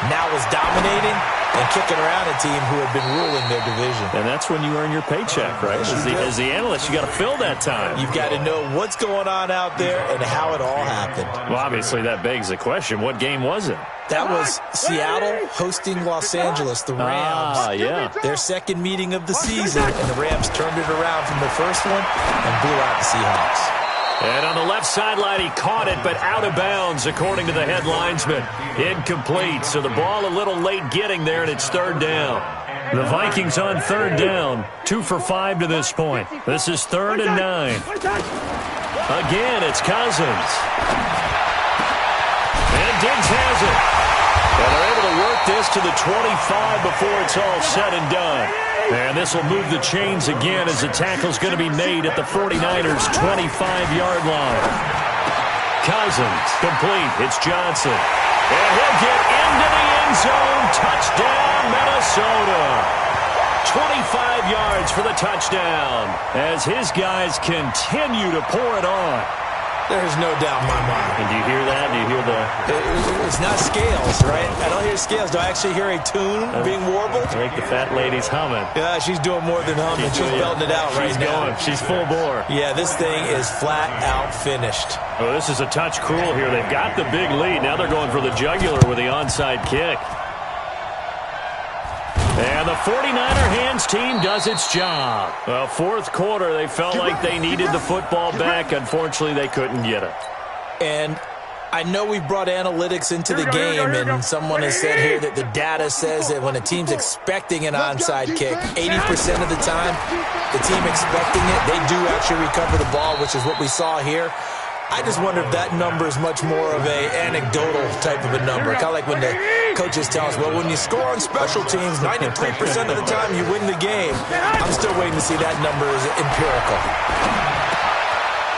now was dominating and kicking around a team who had been ruling their division. And that's when you earn your paycheck, right? As the analyst, you got to fill that time. You've got to know what's going on out there and how it all happened. Well, obviously, that begs the question, what game was it? That was Seattle hosting Los Angeles, the Rams. Yeah. Their second meeting of the season, and the Rams turned it around from the first one and blew out the Seahawks. And on the left sideline, he caught it, but out of bounds, according to the head linesman. Incomplete, so the ball a little late getting there, and it's third down. The Vikings on third down, 2 for 5 to this point. This is 3rd and 9. Again, it's Cousins. And Diggs has it. And they're able to work this to the 25 before it's all said and done. And this will move the chains again as the tackle's going to be made at the 49ers' 25-yard line. Cousins, complete. It's Johnson. And he'll get into the end zone. Touchdown, Minnesota. 25 yards for the touchdown as his guys continue to pour it on. There's no doubt in my mind. And do you hear that? Do you hear the... It's not scales, right? I don't hear scales. Do I actually hear a tune being warbled? I think the fat lady's humming. Yeah, she's doing more than humming. She's belting it out right now. She's full bore. Yeah, this thing is flat out finished. Well, this is a touch cruel here. They've got the big lead. Now they're going for the jugular with the onside kick. And the 49er hands team does its job. Well, fourth quarter, they felt like they needed the football back. Unfortunately, they couldn't get it. And I know we brought analytics into the game, and someone has said here that the data says that when a team's expecting an onside kick, 80% of the time, the team expecting it, they do actually recover the ball, which is what we saw here. I just wonder if that number is much more of a anecdotal type of a number. Kind of like when the coaches tell us, well, when you score on special teams, 93% of the time you win the game. I'm still waiting to see that number is empirical.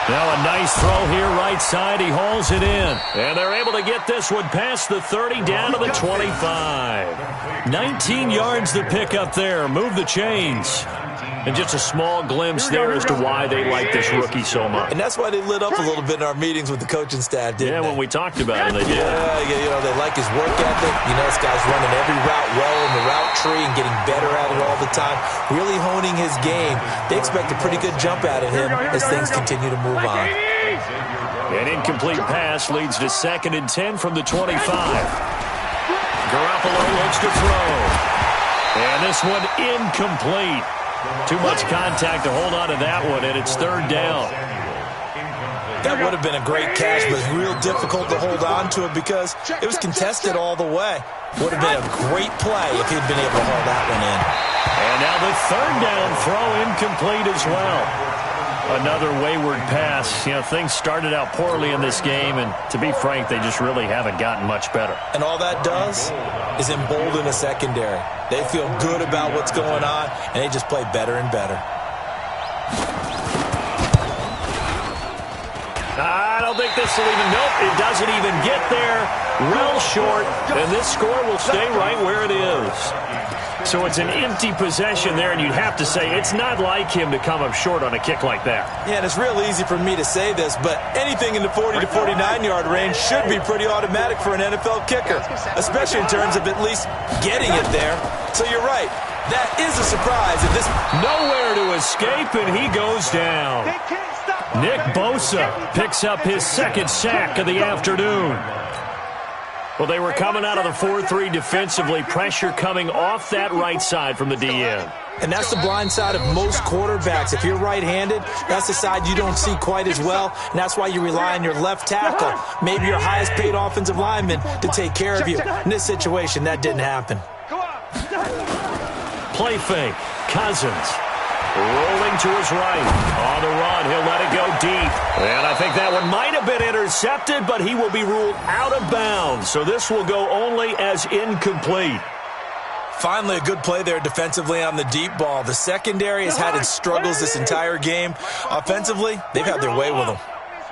Now a nice throw here right side. He hauls it in. And they're able to get this one past the 30 down to the 25. 19 yards to pick up there. Move the chains. And just a small glimpse there as to why they like this rookie so much. And that's why they lit up a little bit in our meetings with the coaching staff, didn't they? When we talked about it, they did. Yeah, they like his work ethic. This guy's running every route well in the route tree and getting better at it all the time, really honing his game. They expect a pretty good jump out of him as things continue to move on. An incomplete pass leads to 2nd and 10 from the 25. Garoppolo looks to throw. And this one incomplete. Too much contact to hold on to that one, and it's 3rd down. That would have been a great catch, but it's real difficult to hold on to it because it was contested all the way. Would have been a great play if he'd been able to hold that one in. And now the 3rd down throw incomplete as well. Another wayward pass. Things started out poorly in this game, and to be frank, they just really haven't gotten much better. And all that does is embolden a secondary. They feel good about what's going on, and they just play better and better. I don't think this will even, nope, it doesn't even get there. Well short, and this score will stay right where it is. So it's an empty possession there, and you'd have to say it's not like him to come up short on a kick like that. Yeah, and it's real easy for me to say this, but anything in the 40 to 49-yard range should be pretty automatic for an NFL kicker, especially in terms of at least getting it there. So you're right. That is a surprise. If this nowhere to escape, and he goes down. Nick Bosa picks up his 2nd sack of the afternoon. Well, they were coming out of the 4-3 defensively. Pressure coming off that right side from the DN. And that's the blind side of most quarterbacks. If you're right-handed, that's the side you don't see quite as well, and that's why you rely on your left tackle, maybe your highest-paid offensive lineman, to take care of you. In this situation, that didn't happen. Play fake. Cousins. Rolling to his right. On the run, he'll let it go deep. And I think that one might have been intercepted, but he will be ruled out of bounds. So this will go only as incomplete. Finally, a good play there defensively on the deep ball. The secondary has had its struggles this entire game. Offensively, they've had their way with them.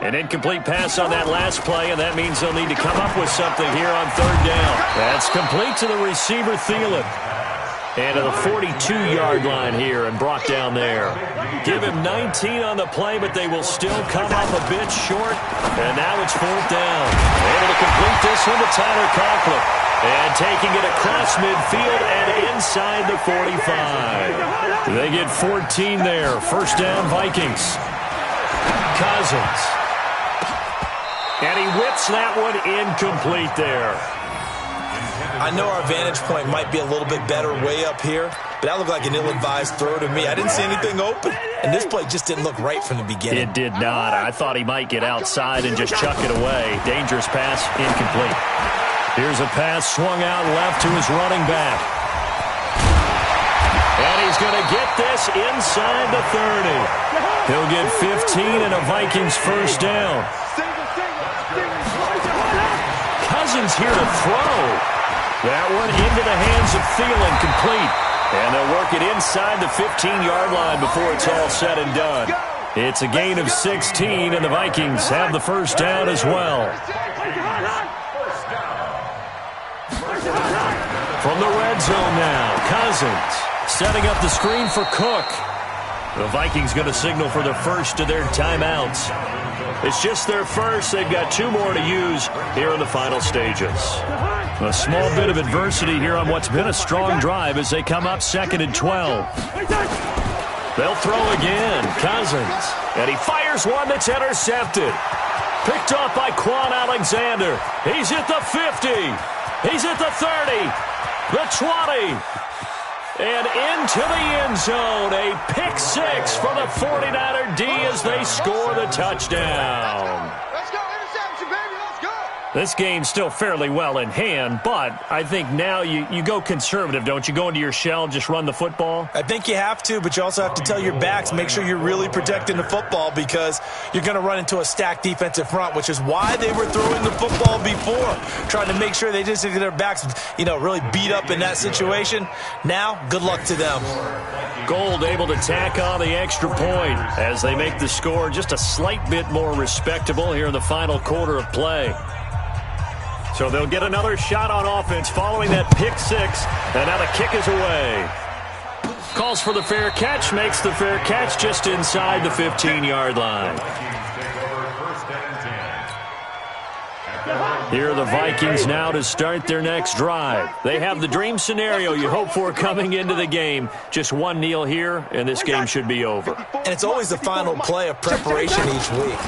An incomplete pass on that last play, and that means they'll need to come up with something here on 3rd down. That's complete to the receiver, Thielen. And to the 42-yard line here and brought down there. Give him 19 on the play, but they will still come up a bit short. And now it's 4th down. Able to complete this one to Tyler Conklin. And taking it across midfield and inside the 45. They get 14 there. 1st down, Vikings. Cousins. And he whips that one incomplete there. I know our vantage point might be a little bit better way up here, but that looked like an ill-advised throw to me. I didn't see anything open, and this play just didn't look right from the beginning. It did not. I thought he might get outside and just chuck it away. Dangerous pass, incomplete. Here's a pass swung out left to his running back. And he's going to get this inside the 30. He'll get 15 and a Vikings 1st down. Cousins here to throw. That one into the hands of Thielen, complete. And they'll work it inside the 15-yard line before it's all said and done. It's a gain of 16, and the Vikings have the 1st down as well. From the red zone now, Cousins setting up the screen for Cook. The Vikings going to signal for the first of their timeouts. It's just their first. They've got 2 more to use here in the final stages. A small bit of adversity here on what's been a strong drive as they come up 2nd and 12. They'll throw again. Cousins. And he fires one that's intercepted. Picked off by Quan Alexander. He's at the 50. He's at the 30. The 20. And into the end zone. A pick 6 for the 49er D as they score the touchdown. Let's go. Interception, baby. Let's go. This game's still fairly well in hand, but I think now you go conservative, don't you? Go into your shell, just run the football? I think you have to, but you also have to tell your backs, make sure you're really protecting the football because you're going to run into a stacked defensive front, which is why they were throwing the football before, trying to make sure they just get their backs, really beat up in that situation. Now, good luck to them. Gold able to tack on the extra point as they make the score just a slight bit more respectable here in the final quarter of play. So they'll get another shot on offense following that pick six, and now the kick is away. Calls for the fair catch, makes the fair catch just inside the 15-yard line. Here are the Vikings now to start their next drive. They have the dream scenario you hope for coming into the game. Just one kneel here, and this game should be over. And it's always the final play of preparation each week.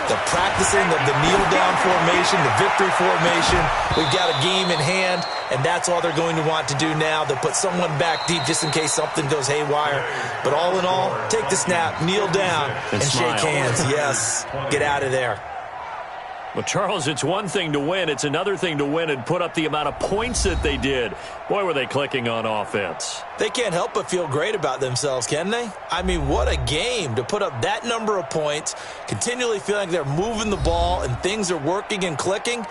The practicing of the kneel-down formation, the victory formation. We've got a game in hand, and that's all they're going to want to do now. They'll put someone back deep just in case something goes haywire. But all in all, take the snap, kneel down, and shake hands. Yes, get out of there. Well, Charles, it's one thing to win. It's another thing to win and put up the amount of points that they did. Boy, were they clicking on offense. They can't help but feel great about themselves, can they? I mean, what a game to put up that number of points, continually feeling like they're moving the ball and things are working and clicking.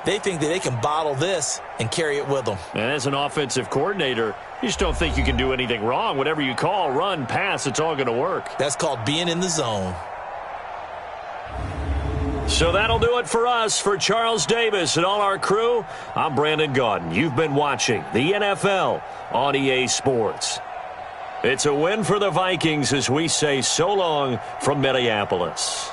They think that they can bottle this and carry it with them. And as an offensive coordinator, you just don't think you can do anything wrong. Whatever you call, run, pass, it's all going to work. That's called being in the zone. So that'll do it for us. For Charles Davis and all our crew, I'm Brandon Gaudin. You've been watching the NFL on EA Sports. It's a win for the Vikings as we say so long from Minneapolis.